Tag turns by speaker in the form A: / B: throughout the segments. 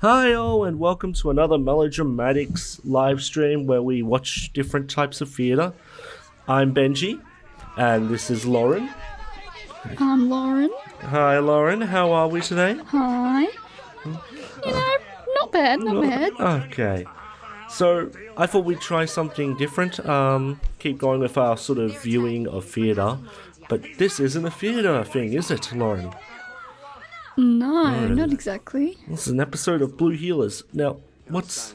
A: Hi all and welcome to another Melodramatics live stream where we watch different types of theatre. I'm Benji and this is Lauren.
B: I'm Lauren.
A: Hi Lauren, how are we today?
B: Hi. Not bad.
A: Okay. So I thought we'd try something different, keep going with our sort of viewing of theatre. But this isn't a theatre thing, is it, Lauren?
B: No, not exactly.
A: This is an episode of Blue Healers. Now, what's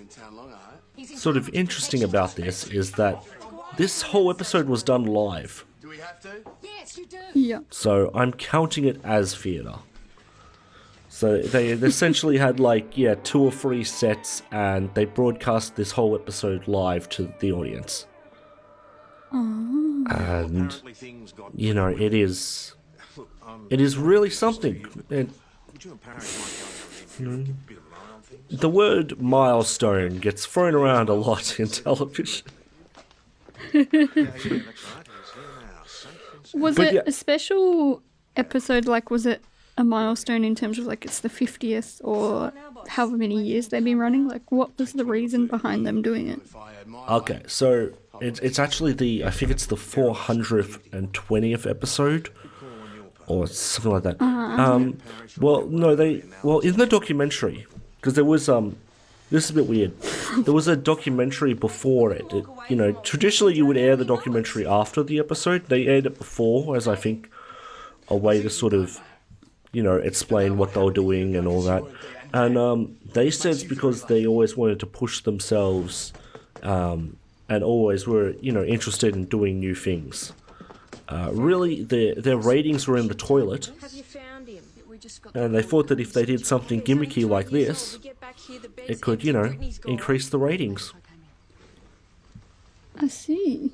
A: sort of interesting about this is that this whole episode was done live.
C: Do we have to?
B: Yes, you do. Yeah.
A: So I'm counting it as theatre. So they essentially had 2 or 3 sets and they broadcast this whole episode live to the audience.
B: Oh.
A: And, it is really something. The word milestone gets thrown around a lot in television.
B: Was it a special episode? Was it a milestone in terms of it's the 50th or however many years they've been running? What was the reason behind them doing it?
A: Okay, so it's actually I think it's the 420th episode. Or something like that. In the documentary, because there was this is a bit weird. There was a documentary before it. Traditionally you would air the documentary after the episode. They aired it before, as I think a way to sort of, explain what they were doing and all that. And they said it's because they always wanted to push themselves, and always were, interested in doing new things. Really, their ratings were in the toilet, and they thought that if they did something gimmicky like this, it could, increase the ratings.
B: I see.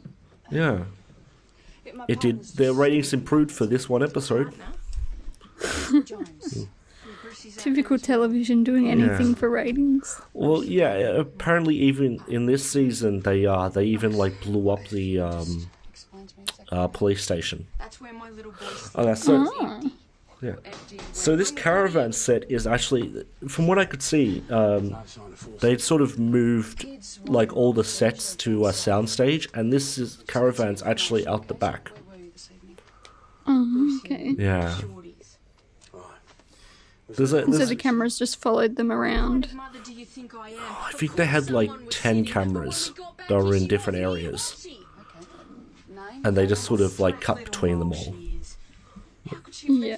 A: Yeah. It did. Their ratings improved for this one episode.
B: Typical television doing anything for ratings.
A: Well, yeah, apparently even in this season, they even, blew up the, police station. Yeah. So this caravan set is actually, from what I could see, they'd sort of moved all the sets to a soundstage, and this caravan's actually out the back.
B: Oh, okay.
A: Yeah.
B: So the cameras just followed them around.
A: I think they had 10 cameras that were in different areas. And they just sort of cut between them all.
B: Yeah.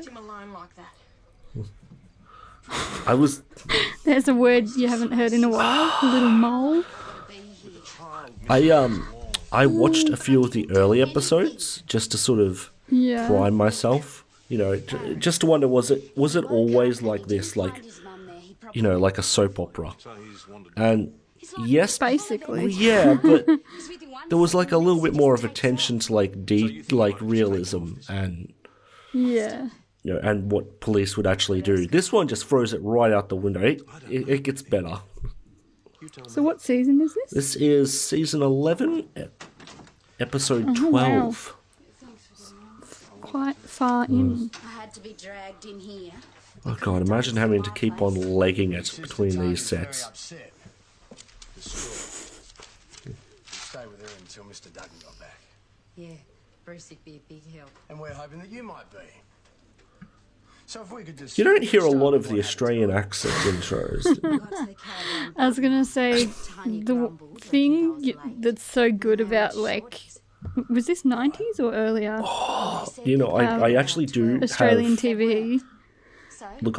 B: There's a word you haven't heard in a while. A little mole.
A: I watched a few of the early episodes just to sort of prime myself. Just to wonder, was it always like this, like a soap opera? And yes,
B: basically.
A: Yeah, but there was a little bit more of attention to realism and and what police would actually do. This one just throws it right out the window. It gets better.
B: So what season is this?
A: This is season 11, episode 12.
B: Wow. Quite far in.
D: I had to be dragged in here.
A: Oh god, imagine having to keep on legging it between these sets.
C: Stay with her until Mr. Dutton got back.
D: Yeah, Brucey'd be a big help.
C: And we're hoping that you might be. So if we could just...
A: You don't hear a lot of the Australian accent intros.
B: I was going to say, the thing that's so good about, was this 90s or earlier?
A: I actually do
B: Australian TV.
A: Look,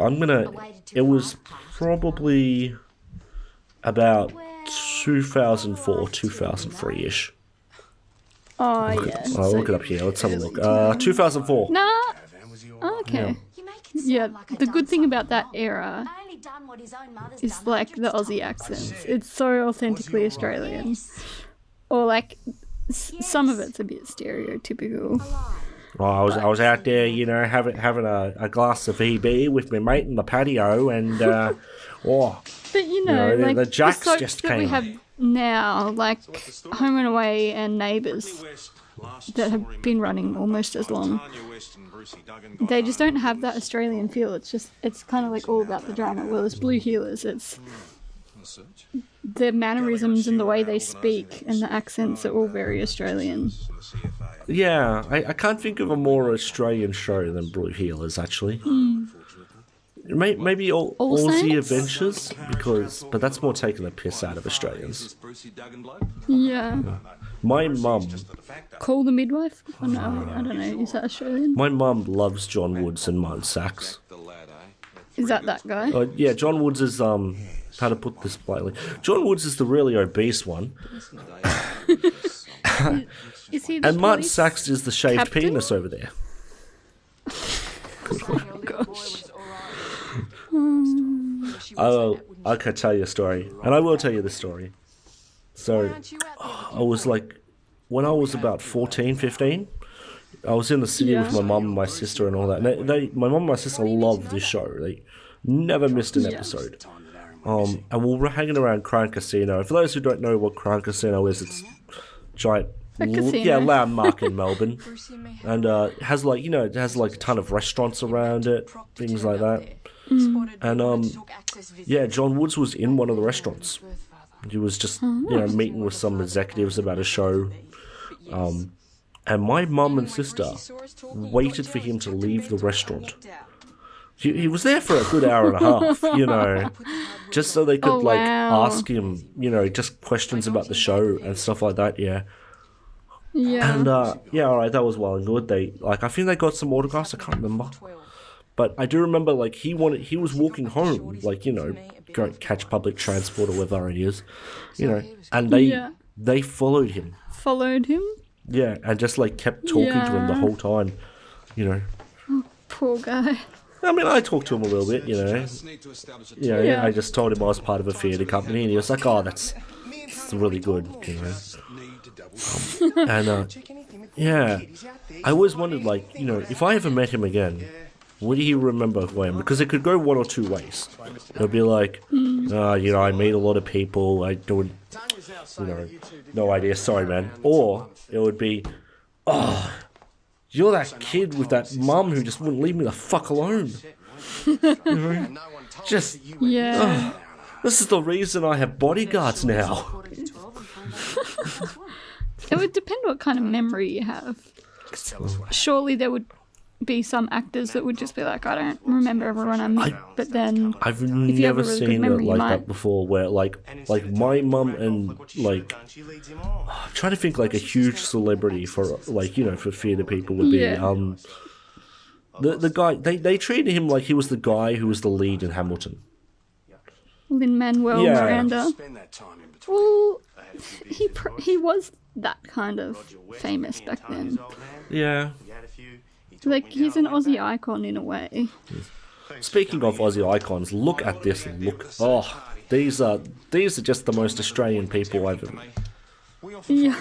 A: it was probably about 2004, 2003-ish.
B: Oh, yeah.
A: I'll look it up here. Let's have a look. 2004.
B: Nah. Okay. Yeah, the good thing about that era is the Aussie accents. It's so authentically Australian. Or some of it's a bit stereotypical.
A: Well, I was out there, having a glass of EB with my mate in the patio, and
B: but
A: the jacks
B: the
A: just
B: that
A: came.
B: We have now, Home and Away and Neighbours. that have been running almost as long. They just don't have that Australian feel. It's kind of like all about the drama. Well, it's Blue Heelers. It's the mannerisms and the way they speak and the accents are all very Australian.
A: Yeah, I can't think of a more Australian show than Blue Heelers, actually. Maybe Aussie
B: Saints?
A: Adventures, but that's more taking the piss out of Australians.
B: Yeah.
A: My mum,
B: Call the Midwife? Oh, no, I don't know. Is that Australian?
A: my mum loves John Woods and Martin Sachs.
B: Is that guy?
A: Yeah, John Woods is how to put this politely. John Woods is the really obese one,
B: Is he the
A: and Martin
B: police
A: Sachs is the shaved
B: captain?
A: penis over there.
B: Gosh.
A: I can tell you a story, and I will tell you the story. So, I was like, when I was about 14, 15, I was in the city with my mum and my sister and all that. And my mum and my sister loved this show. They never missed an episode. And we were hanging around Crown Casino. For those who don't know what Crown Casino is, it's giant,
B: casino.
A: landmark in Melbourne, and it has like a ton of restaurants around it, things like that. And John Woods was in one of the restaurants. He was just meeting with some executives about a show. And my mum and sister waited for him to leave the restaurant. He was there for a good hour and a half, just so they could ask him, just questions about the show and stuff like that. Yeah. And all right, that was well and good. I think they got some autographs. I can't remember, but I do remember he was walking home, go catch public transport or whatever it is, and they followed him.
B: Followed him?
A: Yeah, and just kept talking to him the whole time,
B: Poor guy.
A: I mean, I talked to him a little bit, I just told him I was part of a theatre company, and he was like, "Oh, that's really good," And I always wondered, if I ever met him again, would he remember who I am? Because it could go one or two ways. It would be like, I meet a lot of people, I don't, no idea, sorry, man. Or it would be, you're that kid with that mum who just wouldn't leave me the fuck alone. This is the reason I have bodyguards now.
B: It would depend what kind of memory you have. Surely there would be some actors that would just be like, I don't remember everyone I met, but then
A: I've
B: if you have
A: never
B: a really
A: seen
B: good memory,
A: it like
B: you might.
A: that before, where like my mum and I'm trying to think a huge celebrity for for theatre people would be the guy they treated him like he was the guy who was the lead in Hamilton.
B: Lin-Manuel Miranda. Well, he was that kind of famous back then.
A: Yeah.
B: He's an Aussie icon in a way.
A: Speaking of Aussie icons, look at this look. Oh, these are just the most Australian people I've ever.
B: Yeah.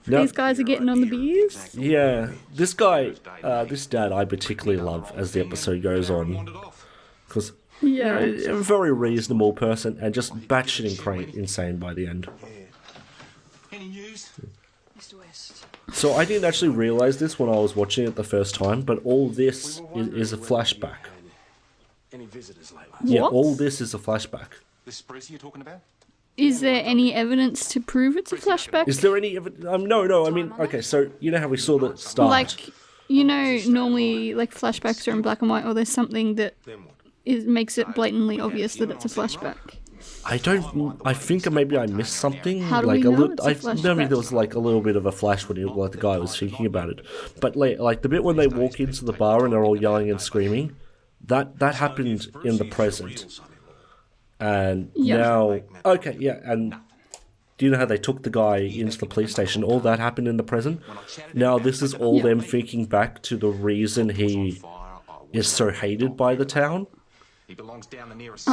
B: These guys are getting on the beers.
A: Yeah, this guy, this dad, I particularly love as the episode goes on, because a very reasonable person and just batshit insane by the end.
C: Any news? Mr. West.
A: So I didn't actually realise this when I was watching it the first time, but all this is a flashback.
C: Any visitors lately?
A: Yeah,
B: What?
A: all this is a flashback.
C: This Brucey you're talking about?
B: Is there any evidence to prove it's a flashback?
A: Is there any no, I mean, okay, so you know how we saw the start?
B: Normally, flashbacks are in black and white, or there's something that makes it blatantly obvious that it's a flashback.
A: I think maybe I missed something.
B: How do we know it's a flashback?
A: Maybe there was a little bit of a flash when the guy was thinking about it. But like the bit when they walk into the bar and they're all yelling and screaming, that happened in the present. And now, and do you know how they took the guy into the police station? All that happened in the present. Now this is all them thinking back to the reason he is so hated by the town.
C: He belongs down the nearest.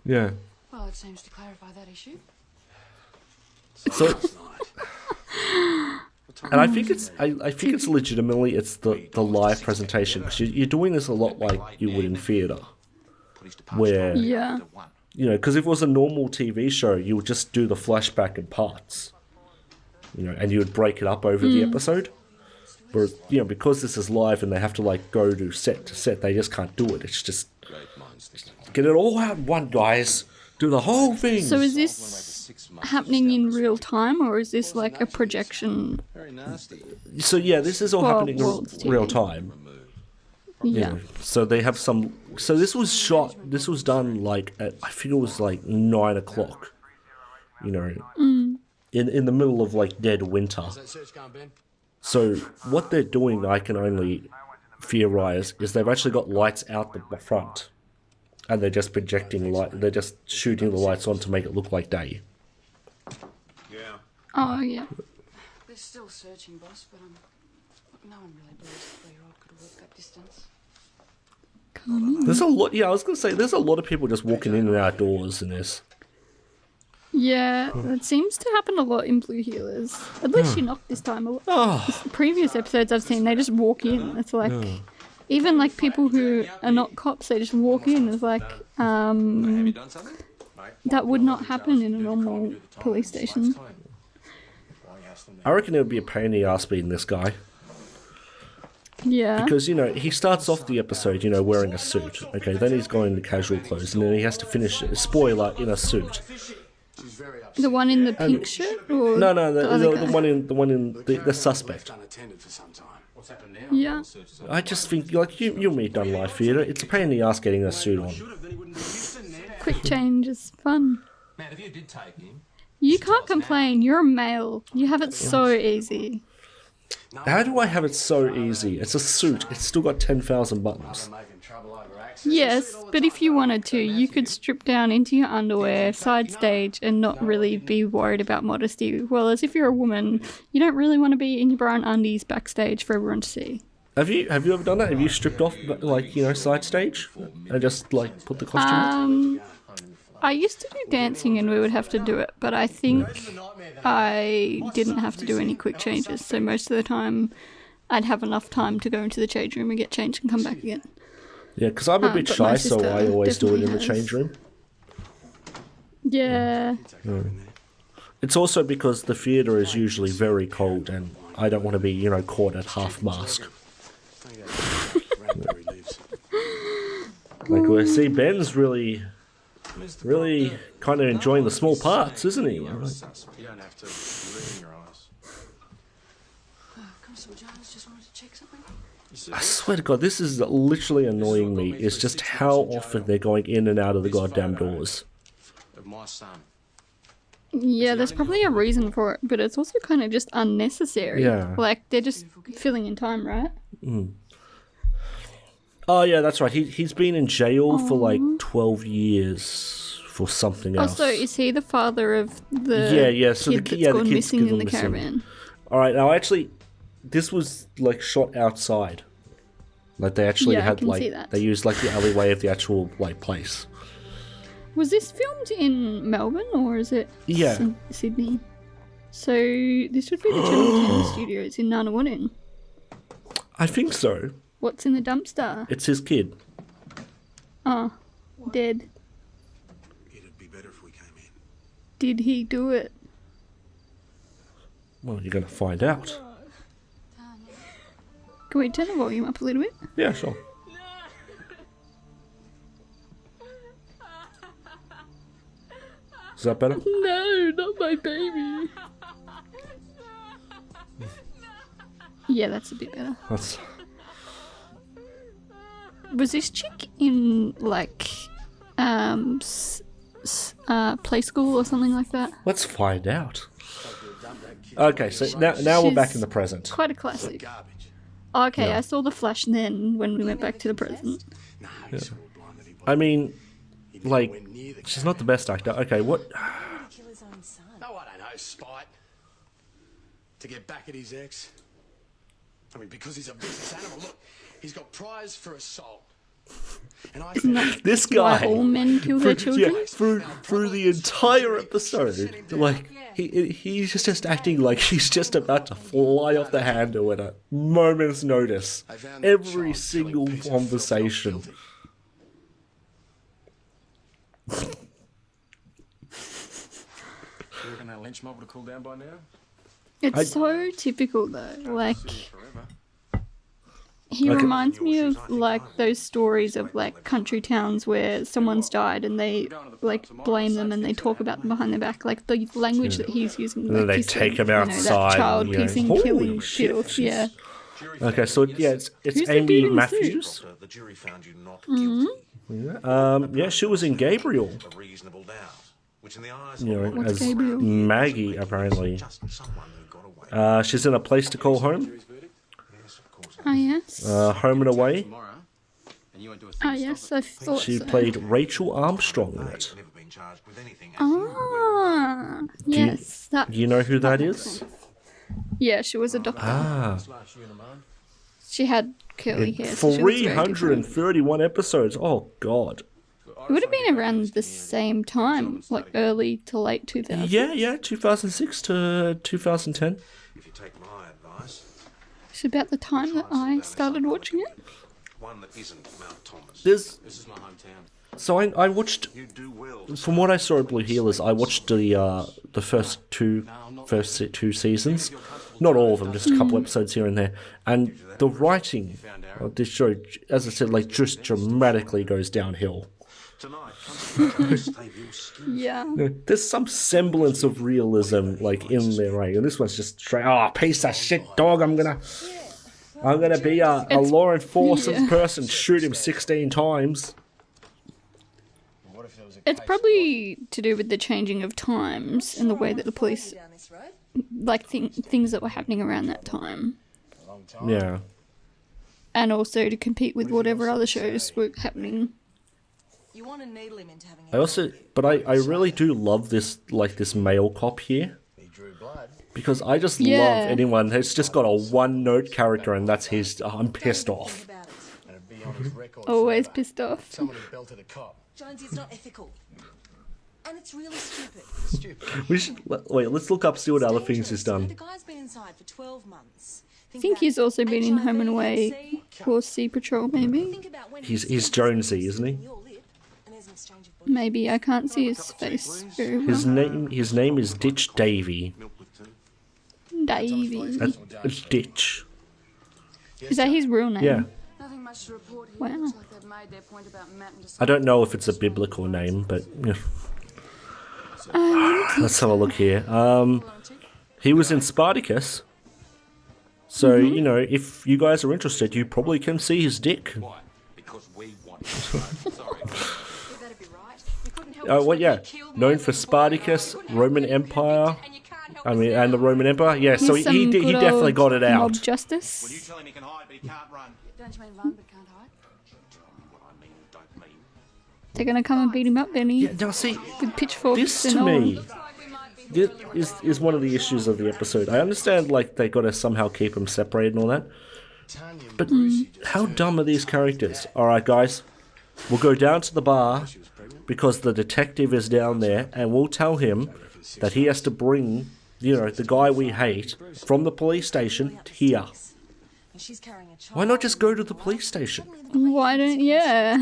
A: Yeah.
D: Well, it seems to clarify that issue.
A: So, and I think it's legitimately the live presentation, because you're doing this a lot like you would in theatre, where because if it was a normal TV show, you would just do the flashback in parts. and you would break it up over the episode. Whereas, because this is live and they have to like go to set, they just can't do it. It's just get it all out in one, guys. Do the whole thing.
B: So is this happening in real time, or is this like a projection?
A: So yeah, this is all happening in real time.
B: Yeah.
A: So they have some. So this was done like at, I think it was like 9 o'clock. In the middle of like dead winter. So what they're doing, I can only theorize, is they've actually got lights out the front, and they're just projecting light. They're just shooting the lights on to make it look like day.
C: Yeah.
B: Oh yeah.
D: They're still searching, boss, but no one really believes the 3-year-old could have walked that distance.
A: There's a lot. Yeah, I was gonna say there's a lot of people just walking in and outdoors in this.
B: Yeah, that seems to happen a lot in Blue Healers. At least she knocked this time a lot. The previous episodes I've seen, they just walk in. It's like, even like people who are not cops, they just walk in. It's like, that would not happen in a normal police station.
A: I reckon it would be a pain in the ass being this guy.
B: Yeah.
A: Because, he starts off the episode, wearing a suit. Okay, then he's going into casual clothes, and then he has to finish it, spoiler, in a suit.
B: The one in the pink shirt? Or
A: No,
B: the
A: the one in the suspect.
B: Yeah.
A: I just think, like, you and me done live theatre, it's a pain in the ass getting a suit on.
B: Quick change is fun. You can't complain. You're a male. You have it so easy.
A: How do I have it so easy? It's a suit. It's still got 10,000 buttons.
B: Yes, but if you wanted to, you could strip down into your underwear, side stage, and not really be worried about modesty. Whereas if you're a woman, you don't really want to be in your bra and undies backstage for everyone to see.
A: Have you ever done that? Have you stripped off, like, side stage? And just, like, put the costume on?
B: I used to do dancing and we would have to do it, but I think I didn't have to do any quick changes. So most of the time, I'd have enough time to go into the change room and get changed and come back again.
A: Yeah, because I'm a bit shy, so I always do it in the change room.
B: Yeah.
A: It's also because the theatre is usually very cold, and I don't want to be, caught at half mast. Like, see, Ben's really kind of enjoying the small parts, isn't he? I swear to God, this is literally annoying me. It's just how often they're going in and out of the goddamn doors.
B: Yeah, there's probably a reason for it, but it's also kind of just unnecessary.
A: Yeah.
B: Like, they're just filling in time, right?
A: Oh, yeah, that's right. He's been in jail for like 12 years for something else.
B: Also, is he the father of the
A: so
B: kid that's gone missing in the caravan?
A: Alright, now actually, this was like shot outside. Like they actually had like, they used like the alleyway of the actual like place.
B: Was this filmed in Melbourne or is it Sydney? So this would be the Channel 10 studios in Nunawading.
A: I think so.
B: What's in the dumpster?
A: It's his kid.
B: Oh, dead.
C: It'd be better if we came in.
B: Did he do it?
A: Well, you're going to find out.
B: Can we turn the volume up a little bit?
A: Yeah, sure. Is that better?
B: No, not my baby. Yeah, that's a bit better. Was this chick in like play school or something like that?
A: Let's find out. Okay, so now we're back in the present.
B: Quite a classic. Okay, yeah. I saw the flash then when we went back to the present.
A: Yeah. I mean, like, she's not the best actor. Okay, what?
C: No, I don't know, spite. To get back at his ex. I mean, because he's a vicious animal. Look, he's got prize for assault. And I
A: this guy,
B: why all men kill their children?
A: Yeah, through the entire episode, like he's just acting like he's just about to fly off the handle at a moment's notice. Every single conversation.
C: You reckon that lynch mob would have cooled down by now?
B: It's so typical though. Like, he reminds me of like those stories of like country towns where someone's died and they like blame them and they talk about them behind their back. Like the language that he's using.
A: And then
B: like
A: they
B: you
A: take
B: said,
A: him outside.
B: that child
A: and,
B: piecing,
A: holy
B: killing
A: shit,
B: filth. Yeah.
A: Okay, so it's
B: Who's the
A: Amy
B: dude in the
A: Matthews.
E: The jury found you not guilty.
A: Yeah, she was in Gabriel.
E: A reasonable doubt, which in the eyes
A: You
E: of
A: know,
B: What's
A: as
B: Gabriel?
A: Maggie apparently.
E: just someone who got away.
A: She's in A Place to Call Home.
E: Yes, of course.
B: Oh yes.
A: Home and Away.
B: Oh yes, I thought
A: She
B: so.
A: played Rachel Armstrong in it.
E: Never been charged with anything.
B: Ah, yes. That.
A: You know who that is?
B: Yeah, she was a doctor.
A: Ah,
B: She had curly hair. So she was very different.
A: 331 episodes. Oh God.
B: It would have been around the same time, like early to late 2000s.
A: Yeah, 2006 to 2010.
E: If you take my advice,
B: It's about the time that I started watching it.
E: one that isn't Mount Thomas.
A: There's
C: This is my hometown.
A: so I watched.
E: You do well.
A: From what I saw at Blue Healers, I watched the first two seasons, not all of them, just a couple episodes here and there. And the writing of this show, as I said, like just dramatically goes downhill.
E: Tonight, save your skin.
B: Yeah.
A: There's some semblance of realism like in there, right? And this one's just straight. Oh, piece of shit, dog! I'm gonna be a law enforcement person, shoot him 16 times.
B: It's probably to do with the changing of times and the way that the police, like things that were happening around that time.
A: Yeah.
B: And also to compete with whatever other shows were happening.
F: You want to needle him into having
A: I also, but I really do love this, like this male cop here. Because I just
B: Yeah.
A: love anyone who's just got a one-note character and that's his. I'm pissed off.
F: about it.
C: And it'd be on his record.
B: Always
C: forever.
B: pissed off.
C: Someone who belted a cop.
F: Jonesy, it's not ethical. And it's really stupid.
C: Stupid.
A: We should wait. Let's look up, see what other things he's
F: The
A: done.
F: guy's been inside for 12 months.
B: I think he's also been in Home and Away or Sea Patrol, maybe.
F: Think about when
A: He's Jonesy, isn't he?
F: your lip, and there's an exchange of body.
B: Maybe. I can't see his face very well.
A: His name is Ditch Davy.
E: Milk with tea.
B: Davey.
A: It's Ditch.
B: Is that his real name?
A: Yeah.
D: Nothing much to report here.
B: Wow.
D: Looks like they've made their point about Matt and
A: I don't know if it's a biblical name, but let's have a look here. He was in Spartacus. So, you know, if you guys are interested, you probably can see his dick.
E: Why? Because we want to. Sorry.
D: That'd be right. You couldn't help
A: Oh, well,
D: but
A: yeah.
D: get killed
A: Known
D: more
A: for
D: than
A: Spartacus,
D: one. You couldn't help
A: Roman
D: but get
A: Empire.
D: convicted, and you can't help
A: I mean,
D: but
A: and the Roman Empire. Yeah, so
B: He's some
A: he
B: good
A: definitely
B: old
A: got it out.
B: Mob
E: Well, you
B: justice.
E: tell him he can hide, but he can't run.
D: Don't you mean run but can't hide?
E: What I mean, don't mean.
B: They're gonna come and beat him up, Benny,
A: Yeah, now see,
B: with pitchforks
A: this
B: and
A: to
B: all.
A: me is one of the issues of the episode. I understand, like, they got to somehow keep them separated and all that. But how dumb are these characters? Alright, guys, we'll go down to the bar because the detective is down there and we'll tell him that he has to bring, you know, the guy we hate from the police station here.
F: And she's carrying a child.
A: Why not just go to the police station?
B: Why don't? Yeah.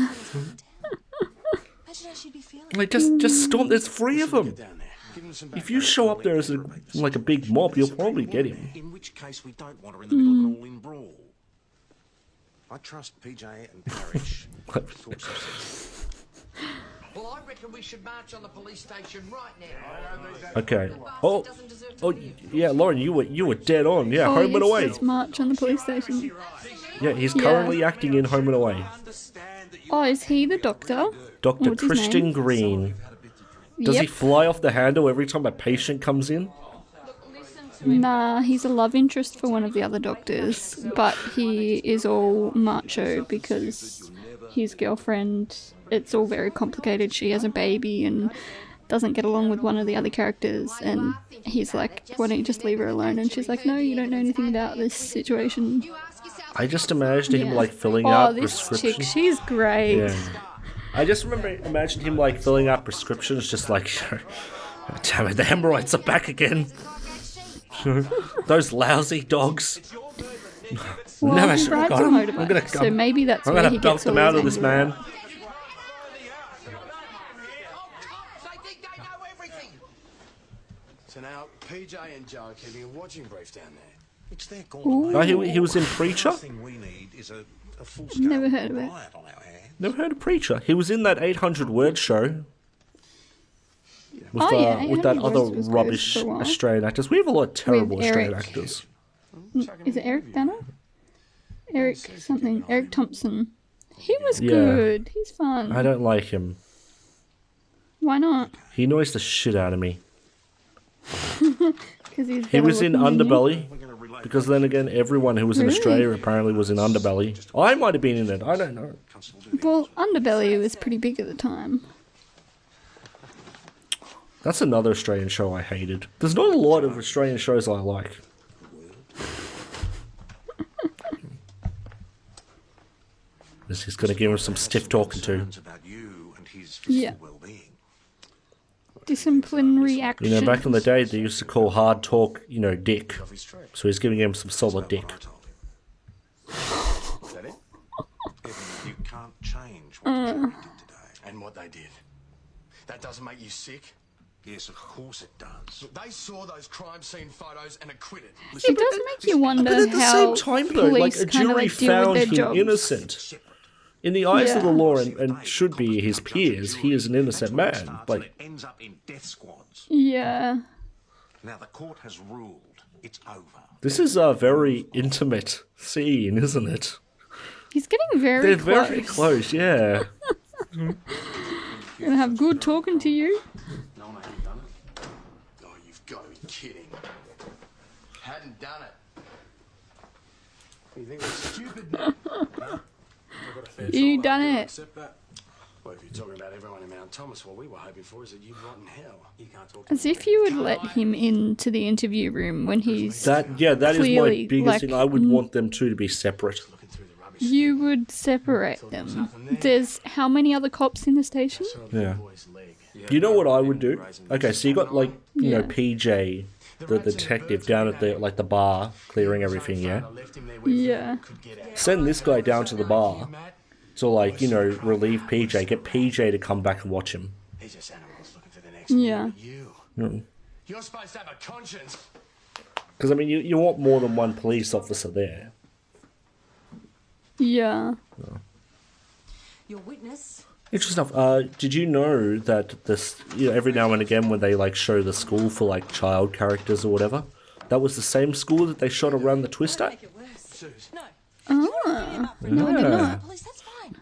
F: Imagine how she'd be feeling.
A: Like, just storm. There's three of them.
C: Down there. Give him some
A: If you show up there as like a big mob, you'll probably get him.
E: In which case, we don't want her in the middle of an all-in brawl. I trust PJ and Parrish. Talk some sense.
G: Well, I reckon we should march on the police station right now.
A: Okay. Oh, yeah, Lauren, you were dead on. Yeah,
B: Oh,
A: Home and
B: yes,
A: Away.
B: let's march on the police station.
A: Yeah, he's
B: Yeah.
A: currently acting in Home and Away.
B: Oh, is he the doctor?
A: Dr.
B: What's his
A: Christian
B: name?
A: Green. Does
B: Yep.
A: he fly off the handle every time a patient comes in?
B: Nah, he's a love interest for one of the other doctors, but he is all macho because his girlfriend, it's all very complicated. She has a baby and doesn't get along with one of the other characters, and he's like, why don't you just leave her alone? And she's like, no, you don't know anything about this situation.
A: I just imagined him
B: Yeah.
A: like filling
B: Oh,
A: out
B: this chick,
A: prescriptions.
B: she's great.
A: Yeah. I just imagined him like filling out prescriptions, just like, damn it, the hemorrhoids are back again. Those lousy dogs.
B: Well,
A: Never
B: he
A: should have
B: rides
A: got
B: a
A: him.
B: motorbike, so maybe that's
A: I'm
B: where
A: gonna
B: he
A: belt
B: gets
A: them
B: all
A: out
B: his
A: of this
B: anger
A: man.
B: out.
G: Cops, they think they know everything.
C: So now PJ and Joe are keeping a watching brief down there.
E: It's their call.
A: Oh, he was in Preacher?
E: The thing we need is a full-scale
B: Never heard of it.
E: riot on our hands.
A: Never heard of Preacher. He was in that 800-word show. With,
B: Oh, yeah,
A: with that
B: 800
A: other
B: Words was good
A: rubbish
B: for a while.
A: Australian actors. We have a lot of terrible Australian
B: Eric.
A: actors.
B: Is it Eric Banner? Eric something. Eric Thompson. He was
A: Yeah.
B: good. He's fun.
A: I don't like him.
B: Why not?
A: He annoys the shit out of me.
B: Because he's
A: He
B: better
A: was in
B: looking than you.
A: Underbelly. Because then again, everyone who was in
B: Really?
A: Australia apparently was in Underbelly. I might have been in it. I don't know.
B: Well, Underbelly was pretty big at the time.
A: That's another Australian show I hated. There's not a lot of Australian shows I like. This is going to give him some stiff talking to.
E: Concerns about you and his
B: Yeah.
E: physical well-being.
B: Disciplinary action.
A: You know, back in the day, they used to call hard talk, dick. So he's giving him some solid dick.
E: What I told him.
C: Is that it?
E: Evan, you can't change what the jury did today.
C: And what they did. That doesn't make you sick?
E: Yes, of course it does.
C: Look, they saw those crime scene photos and acquitted.
B: It does make you wonder
A: But at the
B: how
A: same time, though, like
B: police
A: a
B: kind of
A: jury
B: like deal with
A: found
B: their
A: him
B: jobs.
A: innocent. In the eyes of the
B: Yeah.
A: law, and should be his peers, he is an innocent
E: That's where it
A: man.
E: starts and
A: Like,
E: it ends up in death squads.
B: Yeah.
E: Now the court has ruled. It's over.
A: this is a very intimate scene, isn't it?
B: He's getting very
A: They're
B: close.
A: very close, yeah.
B: Gonna have good talking to you.
C: No, I haven't done it. Oh, you've got to be kidding. Hadn't done it. You think we're stupid now? I've got a fair
B: You
C: soul,
B: done
C: I can
B: it.
C: accept that. Well, if you're talking about everyone in Mount Thomas, what we were hoping for is that you'd rot in hell. You can't talk to
B: As if you would let him into the interview room when he's...
A: That is my
B: Clearly,
A: biggest
B: like,
A: thing. I would want them two to be separate.
C: looking through the rubbish.
B: You would separate them. There's how many other cops in the station?
A: Yeah.
C: Boy's leg.
A: You know what I would do? Okay, so you got like
B: Yeah.
A: PJ, the detective down at the bar, clearing everything. Yeah.
C: Left him there where
B: Yeah.
C: he could get out.
A: Send this guy down to the bar. So relieve PJ. Get PJ to come back and watch him.
C: He's just animals looking for the next
B: Yeah.
C: one, but you. You're supposed to have a conscience.
A: Because I mean, you want more than one police officer there.
B: Yeah.
F: Your witness.
A: Interesting stuff. Did you know that this, every now and again when they like show the school for like child characters or whatever, that was the same school that they shot around the twist at?
F: Make it worse. No.
B: Ah. No, I did not.
F: Police, that's fine.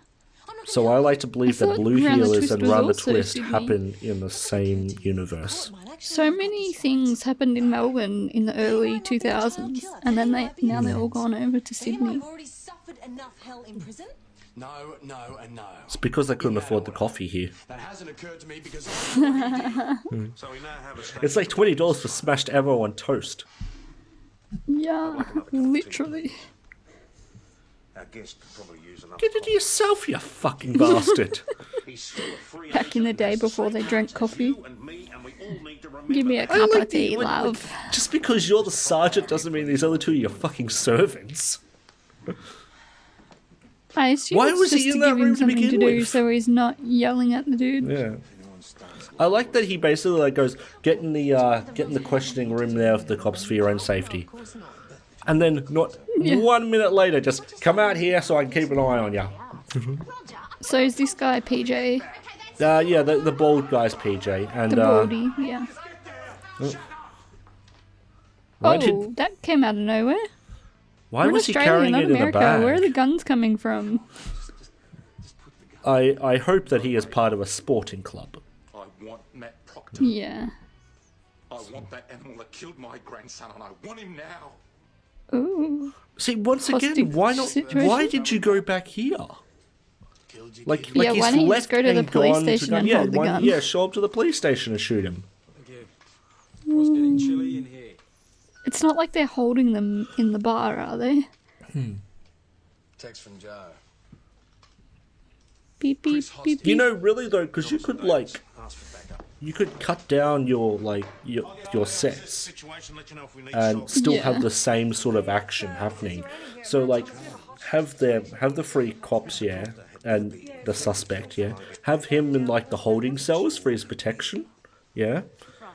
F: I'm not
A: So
F: gonna
A: I like to believe
B: I
A: that
B: thought
A: Blue
B: Round the
A: Heelers
B: Twist
A: and
B: was
A: Run the
B: also
A: Twist
B: Sydney.
A: happen in the same universe.
B: So many things happened in Melbourne in the early 2000s, and then now they're all gone over to
F: For him,
B: Sydney.
F: I've already suffered enough hell in prison.
C: No, no, and no.
A: It's because they couldn't afford the coffee here.
C: That hasn't occurred to me because of what he did.
E: So we now have a state.
A: It's like $20 for smashed Evo on toast.
B: Yeah, literally.
E: Our guest could probably use another.
A: Get it yourself, you fucking bastard.
E: He's still a free
B: Back in the
E: agent,
B: day
E: and that's
B: before
E: the
B: they
E: same
B: drank
E: as
B: coffee.
E: you and me, and we all need to remember
B: Give me a
E: that.
B: cup
A: like
B: of tea,
A: like,
B: love.
A: just because you're the sergeant doesn't mean these other two are your fucking servants.
B: I assume
A: Why
B: it's
A: was he
B: just
A: in
B: to
A: that
B: give him
A: room to
B: something to
A: begin
B: do
A: with?
B: so he's not yelling at the dude.
A: Yeah. I like that he basically like goes, get in the questioning room there of the cops for your own safety. And then not
B: Yeah.
A: 1 minute later, just come out here so I can keep an eye on you.
B: So is this guy PJ?
A: Yeah, the bald guy's PJ. And,
B: The baldy, yeah.
A: why
B: Oh,
A: did-
B: that came out of nowhere.
A: why
B: We're in
A: was he
B: Australia,
A: carrying
B: not
A: it in the
B: America.
A: bag?
B: Where are the guns coming from?
A: I hope that he is part of a sporting club.
E: I want Matt Proctor.
B: Yeah.
E: I want that animal that killed my grandson, and I want him now.
B: Ooh.
A: See, once
B: Hostage
A: again, why not?
B: situation?
A: Why did you go back here?
C: Killed you,
A: Like,
C: kid.
B: Yeah,
A: he's
B: why don't you
A: left
B: just go to the
A: and
B: police
A: gone
B: station
A: go-
B: and
A: yeah,
B: hold the gun?
A: Yeah, show up to the police station and shoot him.
H: What's getting chilly in here?
B: It's not like they're holding them in the bar, are they?
C: Text from Joe.
B: Beep, beep, beep, beep.
A: You know, really though, because you could like,
C: Ask for backup.
A: you could cut down your your sets
E: Situation, let you know if we need
A: and
E: help.
A: still
B: Yeah.
A: have the same sort of action happening. So like, have the three cops, yeah, and the suspect, yeah, have him in like the holding cells for his protection, yeah,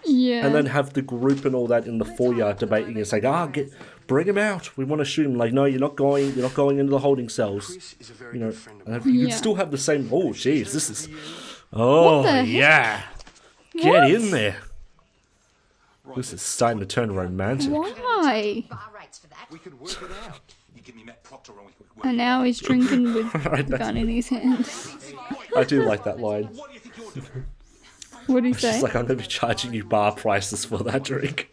B: Yeah.
A: and then have the group and all that in the foyer debating and saying, bring him out. We want to shoot him. Like, no, you're not going into the holding cells.
C: Chris is a very
A: You know,
C: good friend of
A: and
C: mine.
A: you can
B: Yeah.
A: still have the same. Oh, jeez, this is. Oh,
B: the heck?
A: yeah. Get
B: What?
A: in there. This is starting to turn romantic.
B: Why?
F: Bar rates for that.
E: We could work it out. You give me Matt Proctor and we could work
B: And now he's drinking with the gun in his hand.
A: I do like that line.
E: What do you think you're doing?
B: What do you
A: It's
B: say?
A: like, I'm going to be charging you bar prices for that drink.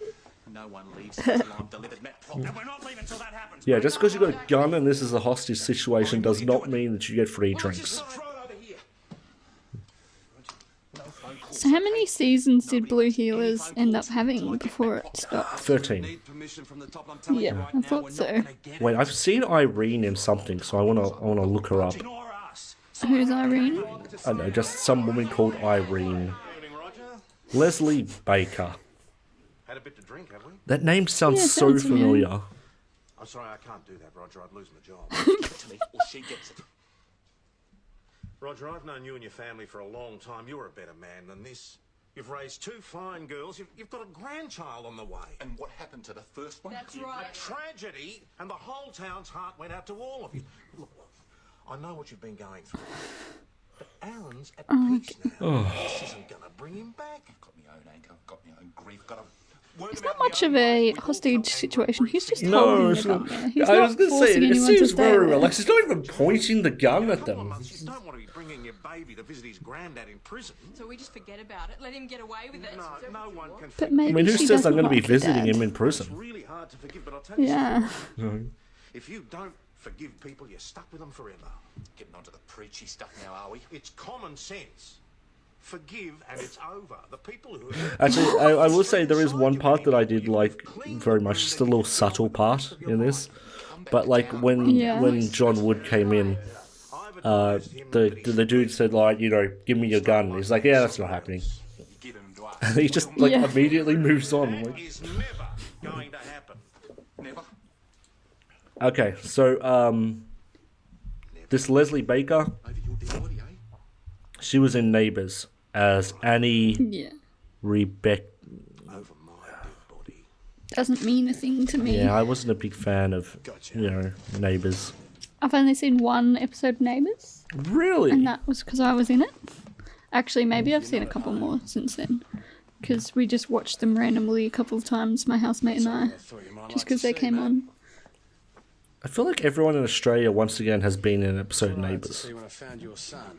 E: No one leaves until I'm delivered Matt Proctor.
C: And we're not leaving until that happens.
A: Yeah, just because you got a gun and this is a hostage situation does not mean that you get free drinks.
C: Throw it over here.
B: So how many seasons did Blue Heelers end up having before it stopped?
A: 13.
E: Need permission from the top. I'm telling you
B: Yeah,
E: right
B: I
E: now,
B: thought
E: we're
B: so.
E: not gonna get
A: Wait, I've seen Irene in something, so I wanna look her up.
C: Ignore us.
B: Who's Irene?
A: I don't know, just some woman called Irene. Leslie Baker.
E: Had a bit to drink, have we?
A: That name sounds
B: Yeah,
A: so
B: sounds familiar.
A: familiar.
E: I'm sorry, I can't do that, Roger. I'd lose my job.
G: Give it to me, or she gets it.
E: Roger, I've known you and your family for a long time. You're a better man than this. You've raised two fine girls. You've got a grandchild on the way.
G: And what happened to the first one?
D: That's right.
E: A tragedy, and the whole town's heart went out to all of you. Look, I know what you've been going through. But Aaron's at peace now. This isn't going to bring him back.
G: I've got my own anger, I've got my own grief, got to work
B: It's
G: them
B: not
G: out my
B: much
G: own
B: of a
G: way.
B: hostage situation. He's just
A: No,
B: holding
A: it's
B: the
A: not.
B: gun there. He's
A: I
B: not
A: was going to say,
B: forcing
A: it
B: anyone to
A: seems
B: stay
A: very
B: there.
A: relaxed. He's not even pointing the gun at
E: You
A: them.
E: don't want to be bringing your baby to visit his granddad in prison.
D: So we just forget about it, let him get away with it.
E: No one can
B: But
E: forgive.
B: maybe
A: I mean, who
B: she
A: says I'm
B: doesn't
A: going to be
B: like her
A: visiting
B: dad.
A: him in
E: It's
A: prison?
E: really hard to forgive, but I'll tell you
B: Yeah.
E: something. If you don't forgive people, you're stuck with them forever.
G: Getting onto the preachy stuff now, are we?
E: It's common sense. Forgive and it's over. The people who
A: Actually, I will say there is one part that I did like very much, just a little subtle part in this. But like when
B: Yeah.
A: when John Wood came in, the dude said like, you know, give me your gun. He's like, yeah, that's not happening.
G: You give him to us.
A: And he just like
B: Yeah.
A: immediately moves on. Like,
E: is never going to happen.
G: Never.
A: okay, so this Leslie Baker,
E: Over your dead body, eh?
A: she was in Neighbours as Annie
B: Yeah.
A: Rebecca.
E: Over my dead body.
B: Doesn't mean a thing to me.
A: Yeah, I wasn't a big fan of, you know, Neighbours.
B: I've only seen one episode of Neighbours,
A: Really?
B: and that was because I was in it. Actually, maybe I've seen a couple more since then, because we just watched them randomly a couple of times, my housemate and I, just because they came on.
A: I feel like everyone in Australia once again has been in an episode of
C: To
A: Neighbours.
C: see when I found your son.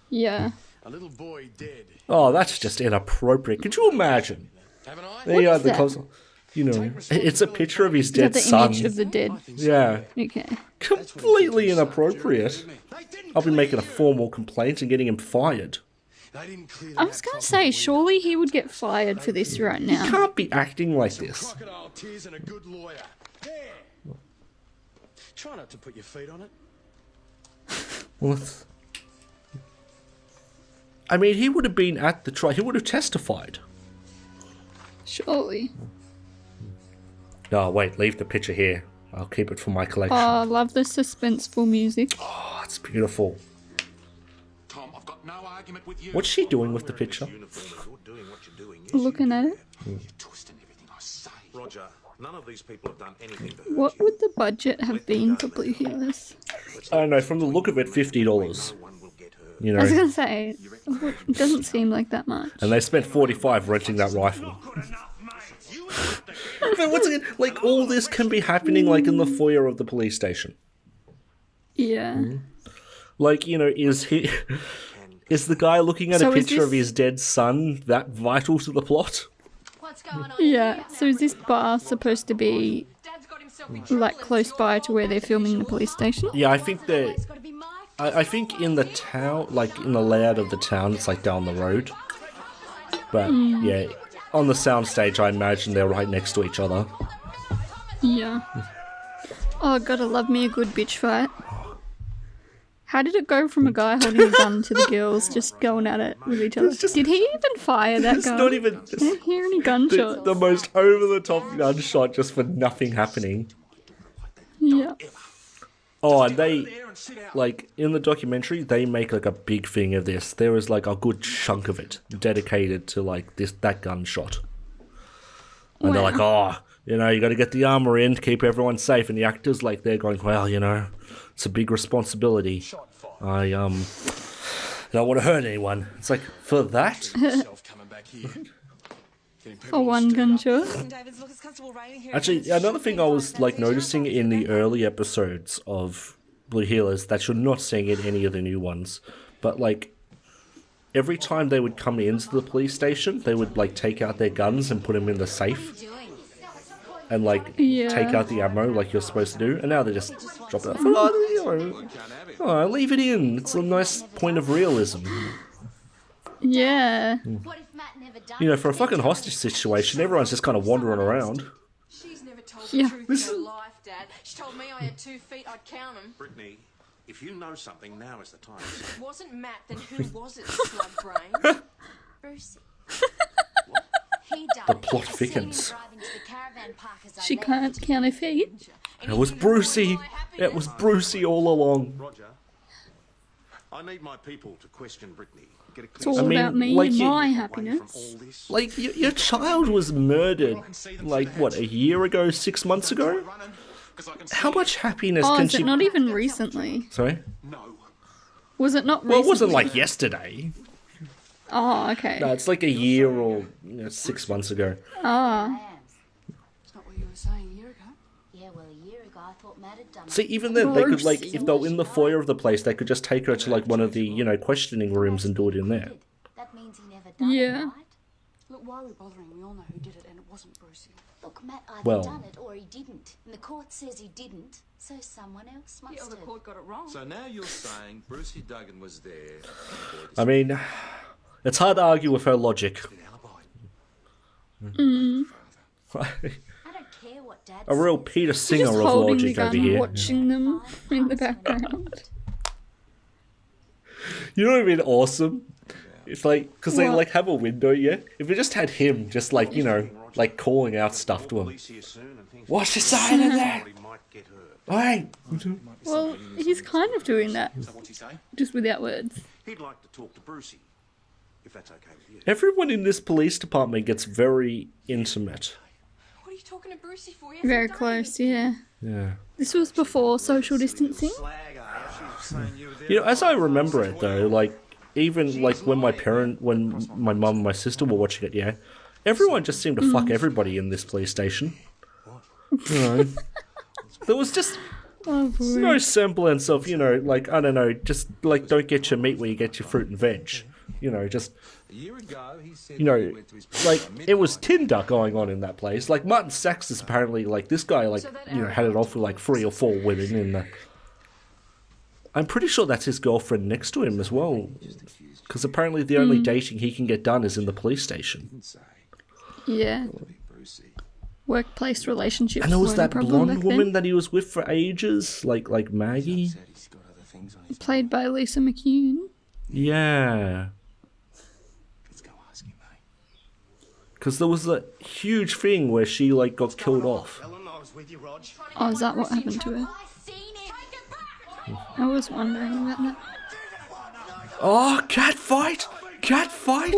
B: Yeah.
C: A little boy dead.
A: Oh, that's just inappropriate. Could you imagine?
C: Haven't I?
A: There you are,
B: is
A: the
B: that?
A: close. You know, it's a picture of his
B: Is that
A: dead
B: the
A: son.
B: image of the dead?
A: Yeah,
B: Okay.
A: completely inappropriate.
C: They didn't
A: I'll be
C: clear
A: making a
C: you.
A: formal complaint and getting him fired.
C: They didn't clear
B: I
C: that
B: was going to
C: problem
B: say,
C: we
B: surely he would get fired for this right now.
A: Can't be acting like this.
C: Crocodile tears and a good lawyer. There. Try not to put your feet on it.
A: Well, I mean, he would have been at the trial. He would have testified.
B: Surely.
A: Oh, wait, leave the picture here. I'll keep it for my collection.
B: Oh, I love the suspenseful music.
A: Oh, it's beautiful.
G: Tom, I've got no argument with you.
A: What's she doing with the picture?
E: Uniform, you're doing what you're doing. Yes,
B: Looking at it.
G: You're twisting everything I say.
E: Roger, none of these people have done anything to hurt
B: What
E: you.
B: would the budget have been for Blue Heelers?
A: I don't know, from the look of it, $50.
E: No one will get hurt.
A: You
B: I was
A: know,
B: going to say, it doesn't seem like that much.
A: and they spent $45 renting that rifle. But once again, like, all this can be happening, like, in the foyer of the police station.
B: Yeah.
A: Like, you know, is the guy looking at
B: So
A: a
B: is
A: picture of
B: this-
A: his dead son that vital to the plot?
F: What's going on?
B: Yeah, so is this bar supposed to be,
D: Dad's got himself in trouble.
B: like, close by to where they're filming the police station?
A: Yeah, I think that.
F: It's got to be my
A: I think in the town, like in the layout of the town, it's like down the road. But yeah, on the soundstage, I imagine they're right next to each other.
B: Yeah. Oh, gotta love me a good bitch fight. How did it go from a guy holding a gun to the girls just going at it with each other? Did he even fire that
A: It's
B: gun?
A: not even
B: I didn't hear any
A: the,
B: gunshots.
A: the most over-the-top gunshot just for nothing happening.
B: Yeah.
A: Oh, and they, like, in the documentary, they make, like, a big thing of this. There is, like, a good chunk of it dedicated to, like, that gunshot. And they're like, oh, you know, you got to get the armor in to keep everyone safe. And the actors, like, they're going, well, you know, it's a big responsibility. I don't want to hurt anyone. It's like, for that?
B: For one gunshot.
A: Actually, another thing I was, like, noticing in the early episodes of Blue Healers that you're not seeing in any of the new ones, but, like, every time they would come into the police station, they would, like, take out their guns and put them in the safe. And, like, take out the ammo like you're supposed to do. And now they just drop it off. Oh, leave it in. It's a nice point of realism.
B: Yeah.
A: You know, for a fucking hostage situation, everyone's just kind of wandering around.
D: She's never told
B: Yeah.
D: the truth in her life, Dad. She told me I had 2 feet, I'd count them.
E: Brittany, if you know something, now is the time.
D: It wasn't Matt, then who was it, slug brain?
F: Brucey.
A: The plot thickens.
B: She can't count her feet.
A: It was Brucey. It was Brucey all along.
E: Roger, I need my people to question Brittany. Get a
B: It's
E: clear
B: all
A: mean,
B: about me
A: like
B: and
A: you-
B: my
E: away
B: happiness.
E: from all this.
A: Like, your child was murdered, like, what, a year ago, 6 months ago? How much happiness
B: Oh,
A: can
B: is
A: she...
B: it not even recently?
A: Sorry?
E: No.
B: Was it not
A: Well,
B: recently?
A: it wasn't like yesterday.
B: Oh, okay.
A: No, it's like a year or 6 months ago.
B: Oh.
D: It's not what you were saying a year ago.
F: Yeah, well, a year ago I thought Matt had done
A: See,
F: it.
A: even then, they could, like, if they were in the foyer of the place, they could just take her to, like, one of the, you know, questioning rooms and do it in there.
F: That means he never done
B: Yeah.
F: it, right?
D: Look, why are we bothering? We all know who did it, and it wasn't Brucey.
F: Look, Matt either
A: Well-
F: done it or he didn't. And the court says he didn't, so someone else must
D: Yeah, well, the
F: have.
D: court got it wrong.
H: So now you're saying Brucey Duggan was there.
A: I mean, it's hard to argue with her logic.
F: I don't care what Dad
A: A real
F: says.
A: Peter
B: Just
A: Singer of
B: holding the
A: logic
B: gun
A: over
B: and
A: here.
B: watching them in the background.
A: You know what would have been awesome? It's like, because they,
B: What?
A: like, have a window, yeah? If we just had him just, like, you know, like, calling out stuff to him.
E: Police here soon and things
A: What's he saying in there?
E: probably might get hurt.
A: Hey!
B: Well, he's kind of doing that,
E: What's he say?
B: just without words.
E: He'd like to talk to Brucey, if that's okay with you.
A: Everyone in this police department gets very intimate.
D: What are you talking to Brucey for? He
B: Very
D: hasn't done
B: close,
D: anything.
B: yeah.
A: Yeah.
B: This was before social distancing.
A: You know, as I remember it, though, like, even, like, when my mum and my sister were watching it, yeah, everyone just seemed to fuck everybody in this police station. You know, there was just
B: Oh, boy.
A: no semblance of, you know, like, I don't know, just, like, don't get your meat where you get your fruit and veg. You know, just,
H: A year ago, he said
A: you know,
H: he went to his place
A: like,
H: at
A: it was
H: midnight.
A: Tinder going on in that place. Like, Martin Sachs is apparently, like, this guy, like, you know, had it off with, like, 3 or 4 women in the... I'm pretty sure that's his girlfriend next to him as well. Because apparently the only dating he can get done is in the police station.
B: Yeah.
H: Brucey.
B: Workplace relationships.
A: And there was
B: weren't a
A: that
B: problem
A: blonde
B: back then.
A: woman that he was with for ages, like Maggie.
H: Said he's got other things on his
B: Played by Lisa McCune.
A: Yeah.
H: Let's go ask him, mate.
A: Because there was a huge thing where she, like, got killed off.
E: Ellen, I was with you, Rog.
B: Oh, is that what happened to her?
F: I seen him.
B: I was wondering about that.
A: Oh, cat fight! Cat fight!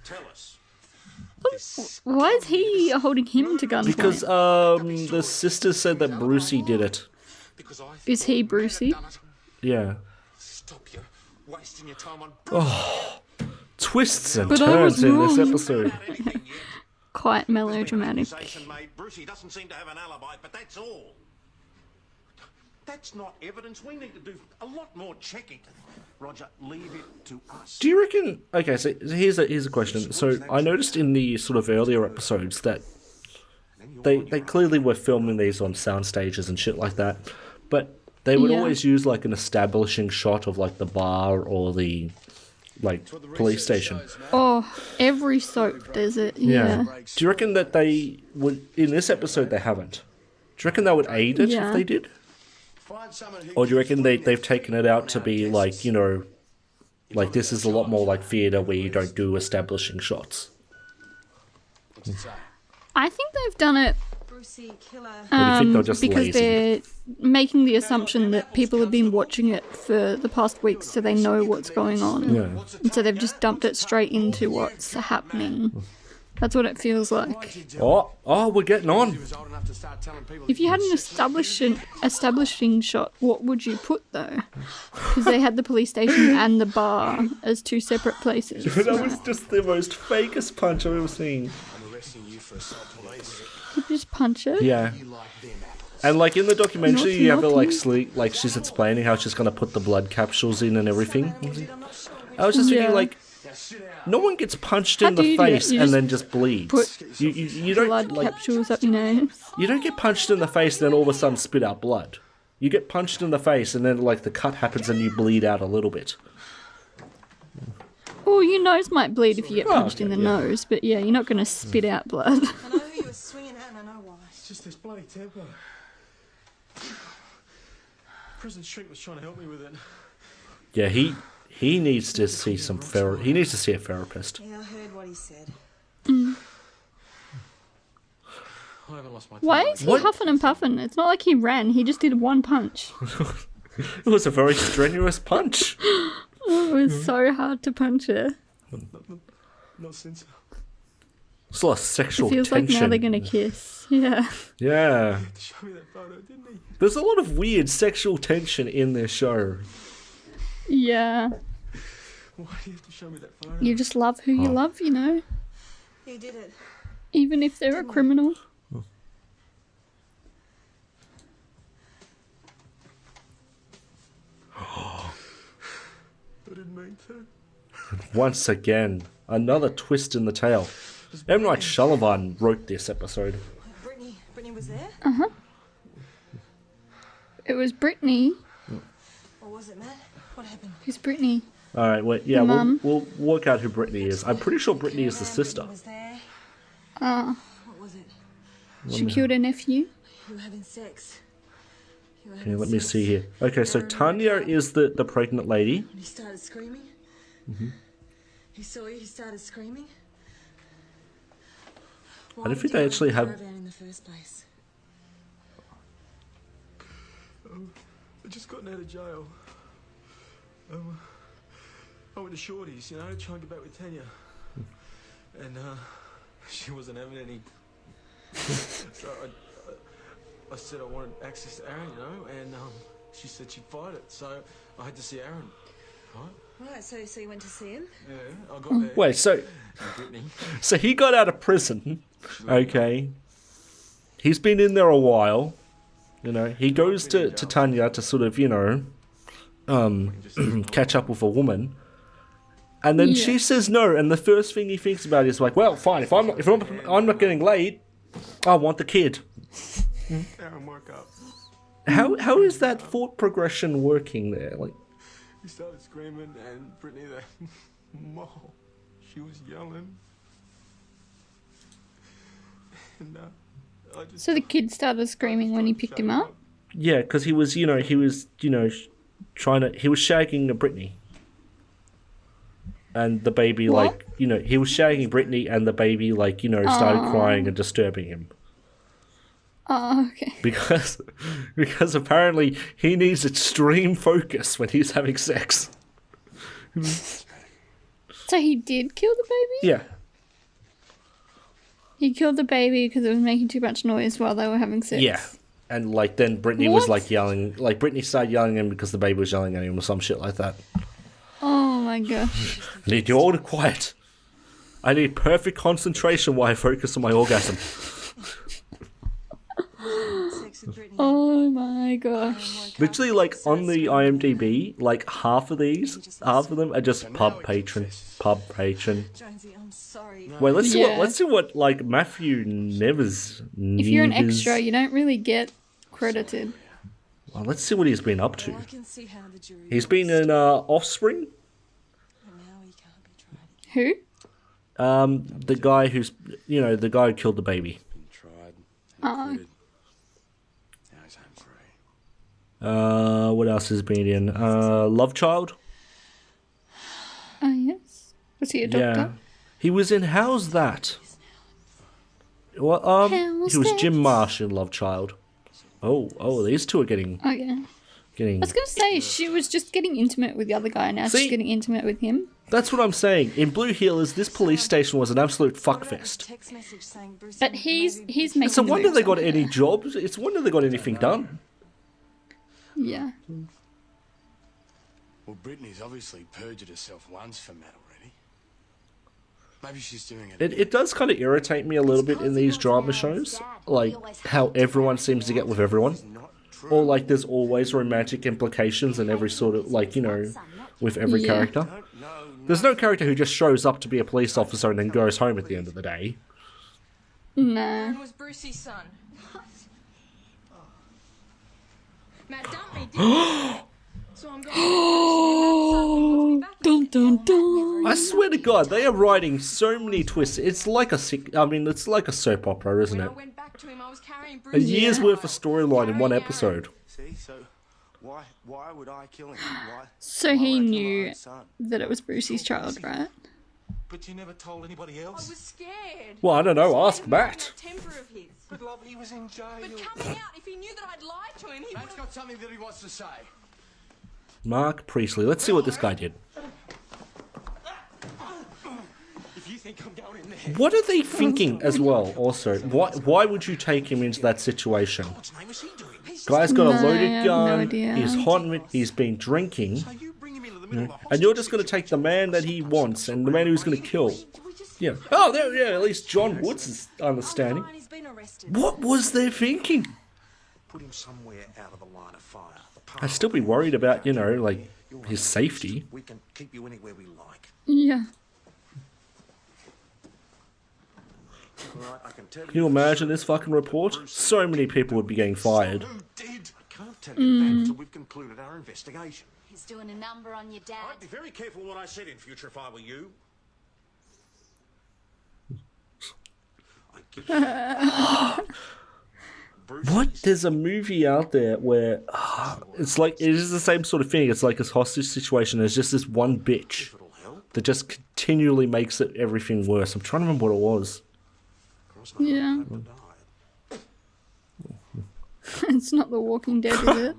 E: Tell us.
B: Why is he holding him to gunpoint?
A: Because, the sister said that Brucey did it.
E: Because I
B: Is he Brucey?
E: done it.
A: Yeah.
E: Stop you wasting your time on
A: Twists and
B: But I was
A: turns in this
B: wrong.
A: episode.
E: anything yet.
B: Quite melodramatic.
E: Station made. Brucey doesn't seem to have an alibi, but that's all. That's not evidence. We need to do a lot more checking. Roger, leave it to us.
A: Do you reckon... Okay, so here's a question. So I noticed in the sort of earlier episodes that they clearly were filming these on sound stages and shit like that, but they would
B: Yeah.
A: always use, like, an establishing shot of, like, the bar or the, like, police station.
B: Oh, every soap does it. Yeah.
A: Do you reckon that they would... In this episode, they haven't. Do you reckon they would aid it
B: Yeah.
A: if they did?
E: Find someone who
A: Or do you
E: can
A: reckon
E: explain
A: they've
E: their
A: taken it out to be, like, you know... Like, this is a lot more like theatre where you don't do establishing shots.
B: I think they've done it
D: Brucey, killer.
A: Or do you think they're just
B: because
A: lazy?
B: they're making the assumption that people have been watching it for the past weeks so they know what's going on.
A: Yeah.
B: And so they've just dumped it straight into what's happening. That's what it feels
C: Why
B: like.
C: did you?
A: Oh, we're getting
C: He
A: on.
C: was old enough to start telling people
B: If you had an establishing shot, what would you put though? Because they had the police station and the bar as two separate places.
A: That was just the most fakest punch I've ever seen.
C: I'm arresting you for assault police.
B: You just punch it.
A: Yeah.
C: You like them apples.
A: And like in the documentary,
B: Naughty,
A: you have her like
B: naughty.
A: sleep, like she's explaining how she's gonna put the blood capsules in and everything. I was just thinking,
B: Yeah.
A: like,
C: Now sit down.
A: no one gets punched
B: How
A: in
B: do
A: the
B: you do it?
A: face
B: You
A: and
B: just
A: then just bleeds.
B: put
A: You don't
B: Blood
A: like
B: capsules up your nose.
A: you don't get punched in the face and then all of a sudden spit out blood. You get punched in the face and then like the cut happens and you bleed out a little bit.
B: Well, your nose might bleed if you get punched in the
A: okay, yeah.
B: nose, but yeah, you're not going to spit out blood.
F: I know who you were swinging at and I know why.
H: It's just this bloody temper. Prison shrink was trying to help me with it.
A: Yeah, he needs to see he needs to see a therapist.
F: Yeah, I heard what he said.
H: I haven't lost my temper.
B: Why is he
A: What?
B: huffing and puffing? It's not like he ran, he just did one punch.
A: It was a very strenuous punch.
B: It was so hard to punch it.
H: Not since.
A: It's a lot of
B: It
A: sexual
B: feels like
A: tension.
B: now they're going to kiss. Yeah.
A: Yeah.
H: To show me that photo, didn't he?
A: There's a lot of weird sexual tension in this show.
B: Yeah.
H: Why do you have to show me that photo?
B: You just love who you love, you know?
F: He did it.
B: Even if they're a criminal.
H: I didn't mean to.
A: Once again, another twist in the tale. M. Night Shyamalan wrote this episode.
F: Brittany was there?
B: It was Brittany.
F: Or was it Matt? What happened?
B: Who's Brittany?
A: Alright, wait, yeah,
B: The mum.
A: we'll work out who Brittany is. I'm pretty sure Brittany is the sister.
F: Brittany was there.
B: Uh,
F: What was it?
B: she killed her nephew.
F: You were having sex. You were
A: Okay,
F: having
A: let me
F: sex.
A: see here. Okay, so Tanya is the pregnant lady.
F: And he started screaming. He saw you. He started screaming. Why
A: I don't
F: would
A: think
F: you
A: they
F: let
A: actually
F: him
A: have-
F: drive out in the first place?
H: I just gotten out of jail. I went to Shorty's, you know, to try and get back with Tanya. And she wasn't having any. So I said I wanted access to Aaron, you know, and she said she'd fight it. So I had to see Aaron. Right?
F: Right, so you went to see him?
H: Yeah, I got there.
A: Wait, so
H: And Brittany.
A: so he got out of prison. Okay. He's been in there a while. You know, he goes to Tanya to sort of, you know, catch up with a woman. And then she says no, and the first thing he thinks about is like, well, fine, if I'm not getting laid, I want the kid.
H: Aaron woke up.
A: How is that thought progression working there? Like,
H: He started screaming, and Brittany there, Mo, she was yelling. And I just
B: So the kid started screaming when he picked him up?
A: yeah, because he was shagging a Britney. And the baby,
B: What?
A: like, you know, he was shagging Britney, and the baby, like, you know, started crying and disturbing him.
B: Oh, okay.
A: Because apparently he needs extreme focus when he's having sex.
B: So he did kill the baby?
A: Yeah.
B: He killed the baby because it was making too much noise while they were having sex?
A: Yeah. And, like, then Britney was,
B: What?
A: like, yelling. Like, Britney started yelling at him because the baby was yelling at him or some shit like that.
B: Oh my gosh.
A: I need you all to quiet. I need perfect concentration while I focus on my orgasm.
F: Sex with Brittany.
B: Oh my gosh.
A: Literally, like, on the IMDb, like, half of them are just pub patron.
F: Jonesy, I'm sorry.
A: Wait, let's see
B: Yeah.
A: what, like, Matthew Nevers...
B: If you're an extra, you don't really get credited.
A: Well, let's see what he's been up to.
F: I can see how the jury
A: He's been in Offspring.
F: and now he can't be tried.
B: Who?
A: The guy who's, you know, the guy who killed the baby.
C: Been tried.
B: Oh.
C: Acquitted. Now he's home free.
A: What else has been in? Love Child.
B: Oh, yes. Was he a doctor?
A: Yeah. He was in How's That? Well,
B: How's
A: he was
B: That?
A: Jim Marsh in Love Child. Oh, these two are getting.
B: Okay. I was going to say, she was just getting intimate with the other guy, now
A: See?
B: she's getting intimate with him.
A: That's what I'm saying. In Blue Heelers, this police station was an absolute fuckfest.
B: But he's making.
A: It's a
B: the
A: wonder
B: moves
A: they got
B: on
A: any
B: her.
A: jobs. It's a wonder they got anything done.
B: Yeah.
C: Well, Brittany's obviously perjured herself once for Matt already. Maybe she's doing it.
A: It does kind of irritate me a little bit in these drama shows, like how everyone seems to get with everyone, or like there's always romantic implications in every sort of, like, you know, with every character. There's no character who just shows up to be a police officer and then goes home at the end of the day.
B: No.
D: It was Brucey's son. Matt dumped me, didn't he? So I'm going to
B: Dun dun dun.
A: I swear to God, they are writing so many twists. It's like it's like a soap opera, isn't
D: When
A: it?
D: I went back to him, I was carrying
A: A
D: Brucey.
A: year's worth of storyline in one episode.
E: See, so why would I kill him? Why?
B: So he knew that it was Brucey's child, right?
E: But you never told anybody
D: I
E: else.
D: was scared.
A: Well, I don't know. Ask
D: That
A: Matt.
D: temper of his.
E: But love, he was in jail.
D: But coming out, if he knew that I'd lied to him, he
C: Matt's
D: would
C: got something that he wants to say.
A: Mark Priestley. Let's see what this guy did.
E: If you think I'm going in there,
A: What are they thinking as well? Also, why would you take him into that situation?
E: what's name was he doing?
A: Guy's got a
B: No, I
A: loaded
B: have no
A: gun.
B: idea.
A: He's hot. He's been drinking,
E: So you bring him into the middle of a
A: and you're just going to take the man that he wants and the man who's going to kill. Yeah. Oh, there. Yeah. At least John Woods is understanding.
F: He's been arrested.
A: What was they thinking?
E: put him somewhere out of the line of fire.
A: I'd still be worried about, you know, like his safety.
E: We can keep you anywhere we like.
B: Yeah.
E: All right, I can tell
A: Can you imagine this fucking report? So many people would be getting fired.
E: Who did? I can't tell you that until we've concluded our investigation.
F: He's doing a number on your dad.
E: I'd be very careful what I said in future if I were you. I give you
A: What? There's a movie out there where it's like it is the same sort of thing. It's like a hostage situation. There's just this one bitch
E: it'll help.
A: that just continually makes it everything worse. I'm trying to remember what it was.
B: Yeah. It's not The Walking Dead, is it?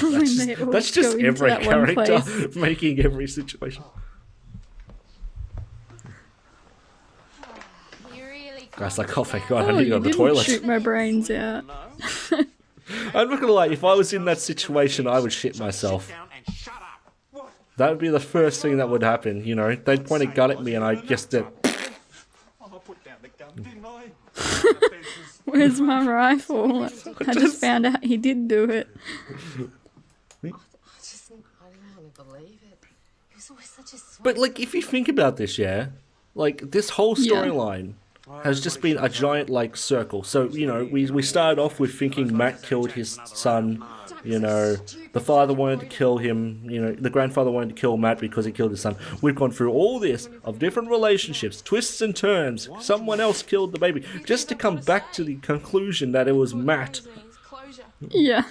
B: When they all
A: That's just
B: go into
A: every
B: that one
A: character
B: place.
A: making every situation. Guy's like, oh thank God, I
B: Oh,
A: need to go
B: you
A: to the
B: didn't
A: toilet.
B: shoot my brains out.
A: I'm not gonna lie, if I was in that situation, I would shit myself.
E: Down and shut up. What?
A: That would be the first thing that would happen, you know? They'd point a gun at me and I'd just
E: Oh, I put down the gun, didn't I?
B: Where's my rifle? I just found out he did do it.
F: I didn't want to believe it. He was always such a sweet.
A: But like, if you think about this, yeah, like this whole storyline has just been a giant like circle. So you know, we started off with thinking Matt killed his son. You know, the father wanted to kill him. You know, the grandfather wanted to kill Matt because he killed his son. We've gone through all this of different relationships, twists and turns. Someone else killed the baby, just to come back to the conclusion that it was Matt.
D: Closure.
B: Yeah.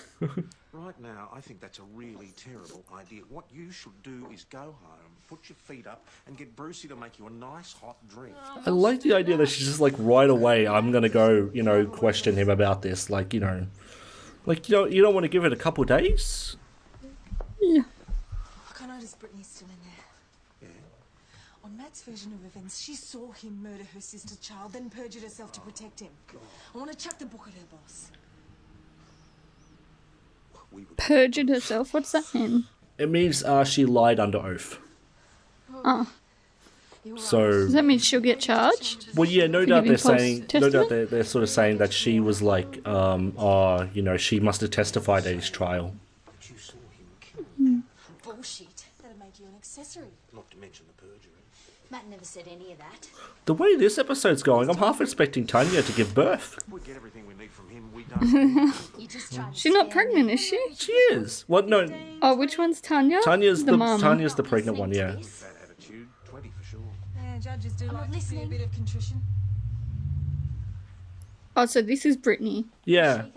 E: Right now, I think that's a really terrible idea. What you should do is go home, put your feet up, and get Brucey to make you a nice hot drink.
A: I like the idea that she's just like right away. I'm gonna go, you know, question him about this. Like, you know, like you don't want to give it a couple days.
B: Yeah.
F: Look, I noticed Brittany's still in there.
E: Yeah.
F: On Matt's version of events, she saw him murder her sister's child, then perjured herself to protect him. I want to chuck the book at her, boss.
E: We would
B: Perjured herself? What's that mean?
A: It means she lied under oath.
B: Oh.
A: So,
B: Does that mean she'll get charged?
A: well, yeah, no
B: For
A: doubt
B: giving
A: they're
B: false
A: saying, no
B: testament?
A: doubt they're sort of saying that she was like, you know, she must have testified at his trial.
E: you saw him kill,
F: Bullshit. That'd make you an accessory.
E: not to mention the perjury.
F: Matt never said any of that.
A: The way this episode's going, I'm half expecting Tanya to give birth.
E: We get everything we need from him, we don't.
F: You just tried to
B: She's not
F: scare
B: pregnant,
F: me.
B: is she?
A: She is. What? No,
B: Oh, which one's Tanya?
A: Tanya's the
B: mum.
A: Tanya's the pregnant one. Yeah.
E: Bad attitude, 20 for sure.
F: Yeah, judges do
D: I'm
F: like
D: not
F: to see a
D: listening.
F: bit of contrition.
B: Oh, so this is Brittany.
A: Yeah.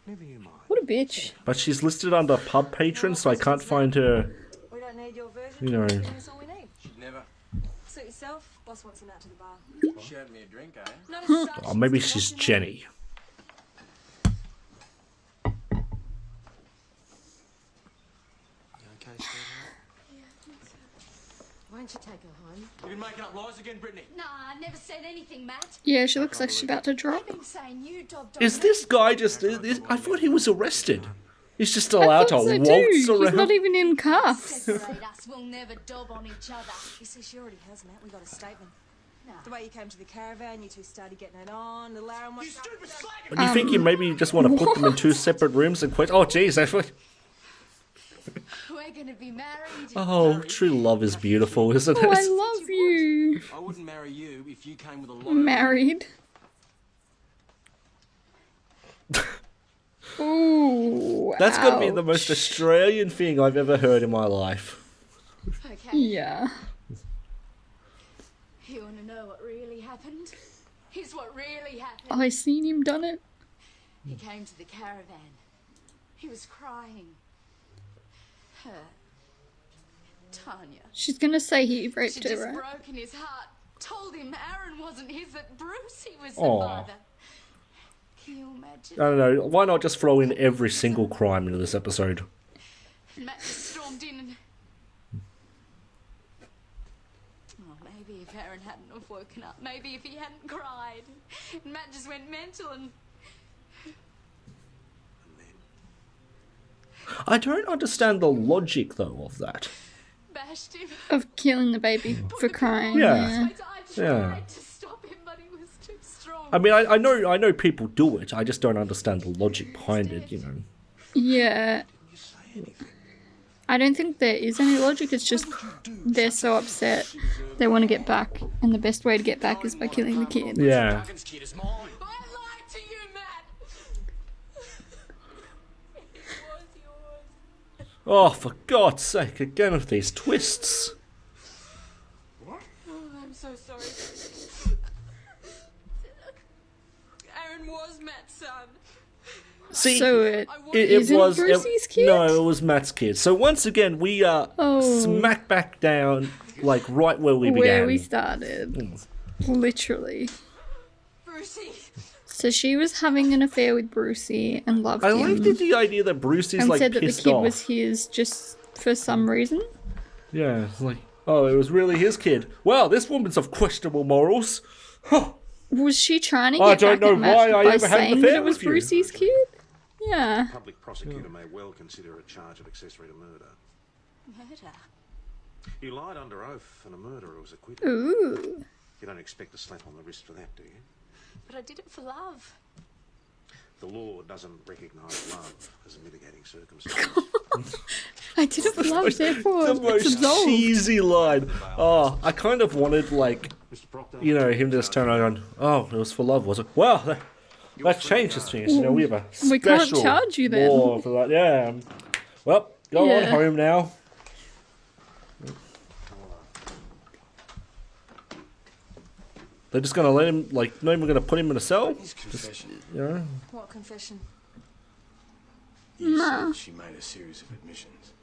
E: Never you mind.
B: What a bitch.
A: But she's listed under pub patron, so I can't find her.
F: We don't need your version.
A: You know.
F: That's all we need.
H: Never.
F: Suit yourself. Boss wants him out to the bar.
H: She had me a drink, eh?
F: Not as such.
A: Oh, maybe she's Jenny.
E: You okay, sweetheart?
F: don't you take her home?
H: You've been making up lies again, Brittany.
F: Nah, I never said anything, Matt.
B: Yeah, she looks like she's about to drop.
F: I've been saying you dobbed
A: Is
F: on
A: this guy just? I thought he was arrested. He's just
B: I
A: allowed
B: thought
A: to
B: so
A: waltz
B: too.
A: around.
B: He's not even in cuffs.
F: Separate us, we'll never dob on each other.
I: You see, she already has, Matt. We got a statement. The way you came to the caravan, you two started getting it on. Little Aaron was...
C: You stupid slag!
A: Do you think you maybe just want to put them in two separate rooms and quit? Oh, jeez, actually.
F: We're gonna be married.
A: Oh, true love is beautiful, isn't
B: Oh, I
A: it?
B: love you.
H: I wouldn't marry you if you came with a lot of...
B: Married. Ooh,
A: That's got to be the
B: ouch.
A: most Australian thing I've ever heard in my life.
F: Okay.
B: Yeah.
F: You wanna know what really happened? Here's what really happened.
B: I seen him done it.
F: He came to the caravan. He was crying. Her. Tanya.
B: She's gonna say he
F: She
B: raped
F: just
B: her, right?
F: broke in his heart. Told him Aaron wasn't his, that Brucey was the
A: Aw.
F: father. Can you imagine?
A: I don't know. Why not just throw in every single crime into this episode?
F: Matt just stormed in and... Oh, maybe if Aaron hadn't have woken up. Maybe if he hadn't cried. And Matt just went mental and...
A: I don't understand the logic, though, of that.
F: bashed him.
B: Of killing the baby for crying.
A: Yeah.
F: I tried
A: Yeah.
F: to stop him, but he was too strong.
A: I mean, I know people do it. I just don't understand the logic behind it, you know.
B: Yeah. I don't think there is any logic, it's just they're so upset they want to get back, and the best way to get back is by killing the kid.
A: Yeah.
C: Duggan's kid is mine.
F: I lied to you, Matt. It was yours.
A: Oh, for God's sake, again with these twists.
F: Oh, I'm so sorry. Aaron was Matt's son.
A: See,
B: So it
A: it
B: isn't
A: was
B: Brucey's kid?
A: No, it was Matt's kid. So once again, we are
B: Oh.
A: smack back down, like right where we began.
B: Where we started. Literally.
F: Brucey.
B: So she was having an affair with Brucey and loved
A: I
B: him.
A: liked the idea that Brucey's
B: and
A: like
B: said that the
A: pissed
B: kid
A: off.
B: was his just for some reason.
A: Yeah, it's like, oh, it was really his kid. Wow, this woman's of questionable morals. Huh.
B: Was she trying to
A: I
B: get
A: don't
B: back
A: know
B: at Matt
A: why I
B: by
A: ever had an
B: saying that
A: affair
B: it was
A: with you.
B: Brucey's kid? Yeah.
E: Public prosecutor may well consider a charge of accessory to murder.
F: Murder.
E: You lied under oath and a murderer was acquitted.
B: Ooh.
E: You don't expect a slap on the wrist for that, do you?
F: But I did it for love.
E: The law doesn't recognise love as a mitigating circumstance.
B: I did it for love, therefore
A: The
B: it's
A: most
B: absolved.
A: cheesy line. Oh, I kind of wanted, like,
E: Mr. Proctor,
A: you know, him to just turn around and, oh, it was for love, was it? Well, that changes things. You know, we have a special
B: We can't charge you then.
A: law for that. Yeah. Well, go on
B: Yeah.
A: home now. They're just gonna let him, like, not even gonna put him in a cell.
C: His confession.
A: You know?
I: What confession?
C: You
B: No.
C: said she made a series of admissions.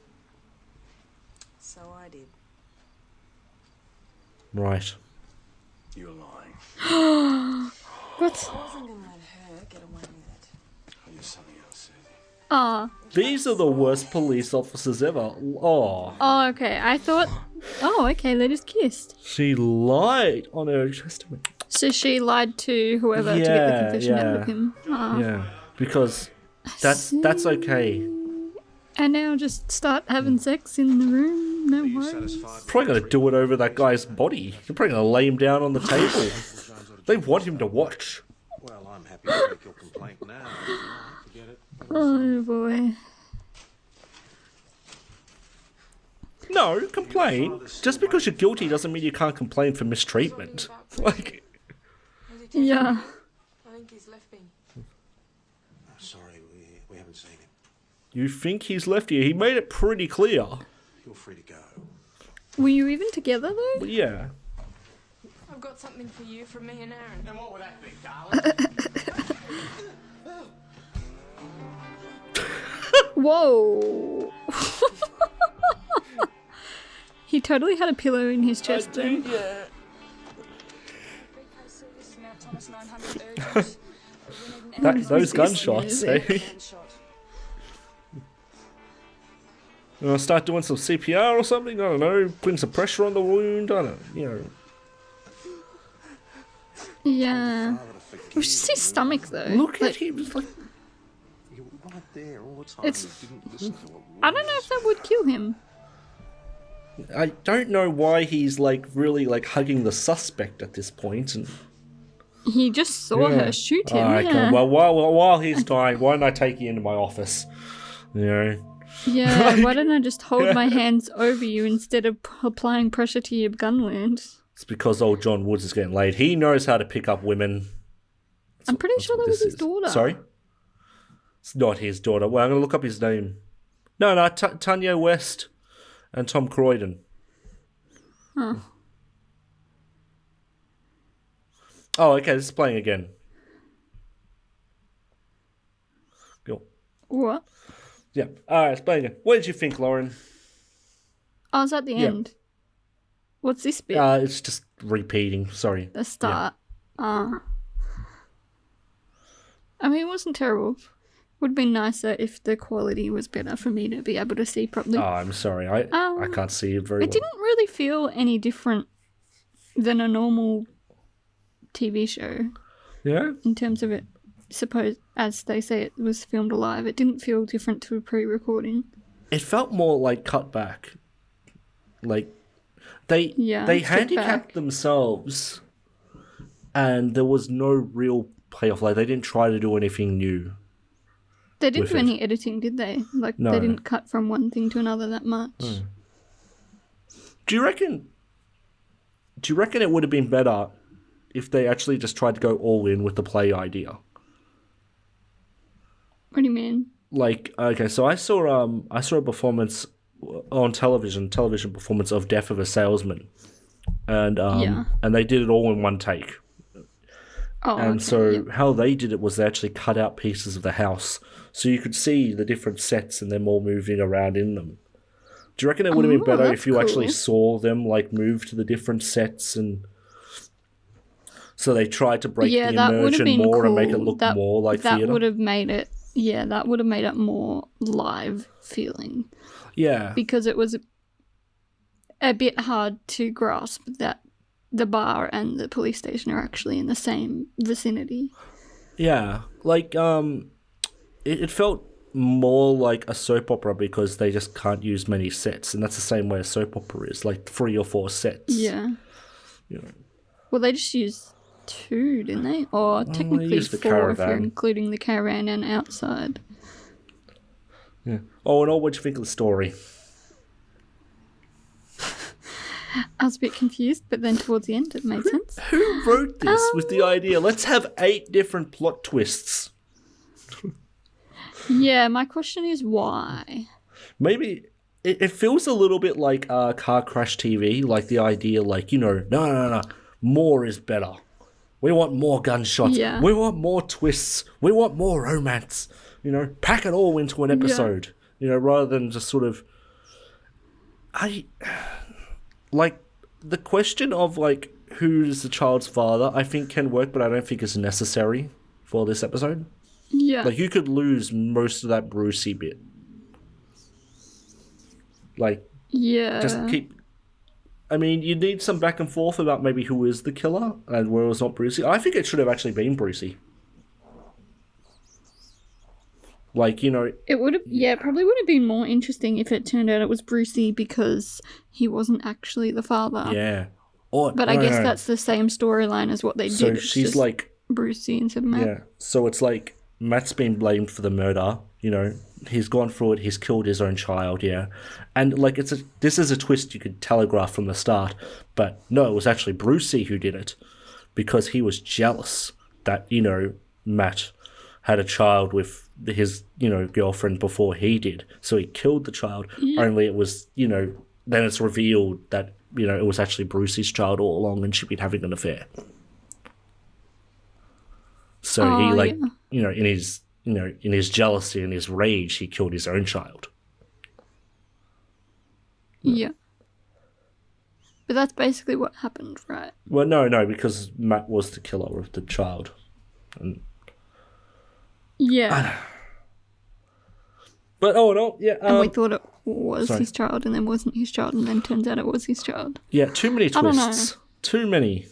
I: So I did.
A: Right.
C: You were lying.
B: What?
I: I wasn't gonna let her get away with it.
C: Oh, you're something else, Susie.
B: Oh.
A: These are the worst police officers ever. Oh.
B: Oh, okay. I thought. Oh, okay. They just kissed.
A: She lied on her testament.
B: So she lied to whoever to get the
A: Yeah,
B: confession out
A: yeah.
B: of him. Oh.
A: Yeah. Because that's okay.
B: And now just start having sex in the room. No
E: are you
B: worries.
E: satisfied?
A: Probably gonna do it over that guy's body. You're probably gonna lay him down on the table. They want him to watch.
E: Well, I'm happy to make your complaint now. Forget it.
B: Oh boy.
A: No, complain. Just because you're guilty doesn't mean you can't complain for mistreatment. Like,
B: Yeah.
D: I think he's left me.
E: Sorry, we haven't seen him.
A: you think he's left you? He made it pretty clear.
E: You're free to go.
B: Were you even together though?
A: But yeah.
D: I've got something for you from me and Aaron.
C: And what would that be, darling?
B: Whoa. He totally had a pillow in his chest then.
A: Yeah.
D: Now Thomas 900 urgent.
A: Those
B: this
A: gunshots,
B: music?
A: eh?
I: Gunshot.
A: Start doing some CPR or something. I don't know. Putting some pressure on the wound. I don't know.
B: Yeah. It was just his stomach, though.
A: Look at him. It's like...
E: You were right there all the time.
B: It's...
E: You didn't listen to
B: I don't know if that would kill him.
A: I don't know why he's like really like hugging the suspect at this point. And
B: he just saw her shoot him.
A: Alright,
B: yeah.
A: well, while he's dying, why don't I take you into my office? You know.
B: Yeah, why don't I just hold my hands over you instead of applying pressure to your gun wound?
A: It's because old John Woods is getting laid. He knows how to pick up women.
B: I'm pretty sure that was his daughter.
A: Sorry? It's not his daughter. Well, I'm going to look up his name. No, Tanya West and Tom Croydon.
B: Huh.
A: Oh, okay, this is playing again. Cool.
B: What?
A: Yeah, alright, it's playing again. What did you think, Lauren?
B: Oh, it's at the end. What's this bit?
A: It's just repeating, sorry.
B: The start. I mean, it wasn't terrible. Would have been nicer if the quality was better for me to be able to see properly.
A: Oh, I'm sorry. I can't see it very well.
B: It didn't really feel any different than a normal TV show.
A: Yeah?
B: In terms of it, suppose, as they say, it was filmed alive. It didn't feel different to a pre-recording.
A: It felt more like cut back. Like, they handicapped themselves and there was no real payoff. Like, they didn't try to do anything new.
B: They didn't do any editing, did they? Like,
A: no.
B: They didn't cut from one thing to another that much.
A: Do you reckon it would have been better if they actually just tried to go all in with the play idea?
B: What do you mean?
A: Like, okay, so I saw a performance on television performance of Death of a Salesman. And and they did it all in one take.
B: Oh,
A: and
B: okay,
A: so how they did it was they actually cut out pieces of the house so you could see the different sets and them all moving around in them. Do you reckon it would have been better if you actually saw them like move to the different sets? And so they tried to break the immersion more and make it look more like theatre?
B: That would have made it, that would have made it more live feeling.
A: Yeah.
B: Because it was a bit hard to grasp that the bar and the police station are actually in the same vicinity.
A: Yeah, like, it felt more like a soap opera because they just can't use many sets, and that's the same way a soap opera is, like 3 or 4 sets.
B: Yeah.
A: You know.
B: Well, they just used 2, didn't they? Or technically 4 if you're including the caravan and outside.
A: Yeah. Oh, and what'd you think of the story?
B: I was a bit confused, but then towards the end it made sense.
A: Who wrote this with the idea? Let's have 8 different plot twists.
B: Yeah, my question is why?
A: Maybe it feels a little bit like car crash TV, like the idea, like, no, more is better. We want more gunshots.
B: Yeah.
A: We want more twists. We want more romance. Pack it all into an episode. Rather than just sort of... Like, the question of, like, who's the child's father, I think can work, but I don't think it's necessary for this episode.
B: Yeah.
A: Like, you could lose most of that Brucey bit. Like, just keep... I mean, you need some back and forth about maybe who is the killer and where it was not Brucey. I think it should have actually been Brucey. Like,
B: it would have, it probably would have been more interesting if it turned out it was Brucey because he wasn't actually the father.
A: Yeah.
B: But I guess that's the same storyline as what they did.
A: So she's like
B: Brucey instead of Matt.
A: Yeah. So it's like Matt's been blamed for the murder. He's gone through it. He's killed his own child. Yeah. And like this is a twist you could telegraph from the start, but no, it was actually Brucey who did it because he was jealous that Matt had a child with his, girlfriend before he did. So he killed the child. Yeah. Only it was, then it's revealed that, it was actually Brucey's child all along and she'd been having an affair. So in his jealousy and his rage, he killed his own child.
B: Yeah. But that's basically what happened, right?
A: Well, no, because Matt was the killer of the child. And
B: yeah.
A: But oh no, yeah.
B: And we thought it was
A: sorry.
B: his child, and then wasn't his child, and then turns out it was his child.
A: Yeah, too many
B: I don't know.
A: twists. Too many.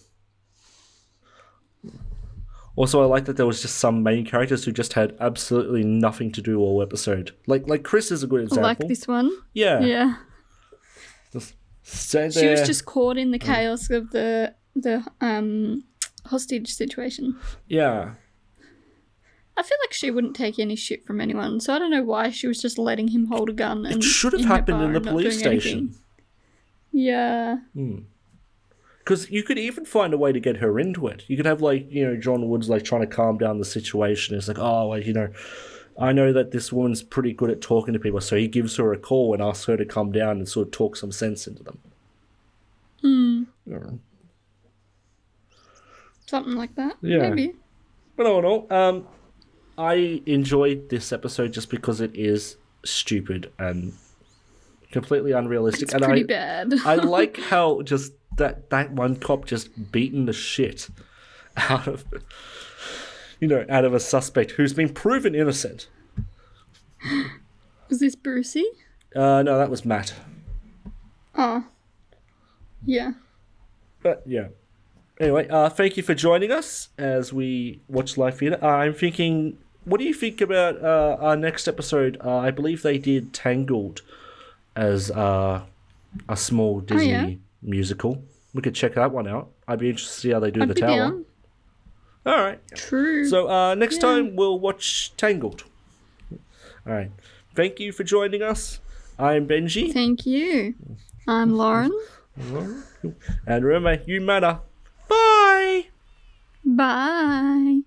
A: Also, I like that there was just some main characters who just had absolutely nothing to do all episode. Like Chris is a good example.
B: Like this one.
A: Yeah.
B: Yeah.
A: Just stand
B: She
A: there.
B: was just caught in the chaos of the hostage situation.
A: Yeah.
B: I feel like she wouldn't take any shit from anyone, so I don't know why she was just letting him hold a gun. And
A: It should have
B: in her
A: happened
B: bar
A: in the
B: and not
A: police
B: doing
A: station.
B: anything. Yeah.
A: Because you could even find a way to get her into it. You could have, like, you know, John Woods, like, trying to calm down the situation. It's like, oh, like, you know, I know that this woman's pretty good at talking to people, so he gives her a call and asks her to come down and sort of talk some sense into them. Yeah.
B: Something like that.
A: Yeah.
B: Maybe.
A: But all in all, I enjoyed this episode just because it is stupid and completely unrealistic.
B: It's
A: and
B: pretty bad.
A: I like how just that one cop just beating the shit out of, you know, out of a suspect who's been proven innocent.
B: Was this Brucey?
A: No, that was Matt.
B: Oh. Yeah.
A: But yeah. Anyway, thank you for joining us as we watch Live Theatre. I'm thinking, what do you think about our next episode? I believe they did Tangled as a small Disney musical. We could check that one out. I'd be interested to see how they do the tower.
B: Down.
A: All right.
B: True.
A: So next time we'll watch Tangled. All right. Thank you for joining us. I'm Benji.
B: Thank you. I'm Lauren.
A: And remember, you matter. Bye.
B: Bye.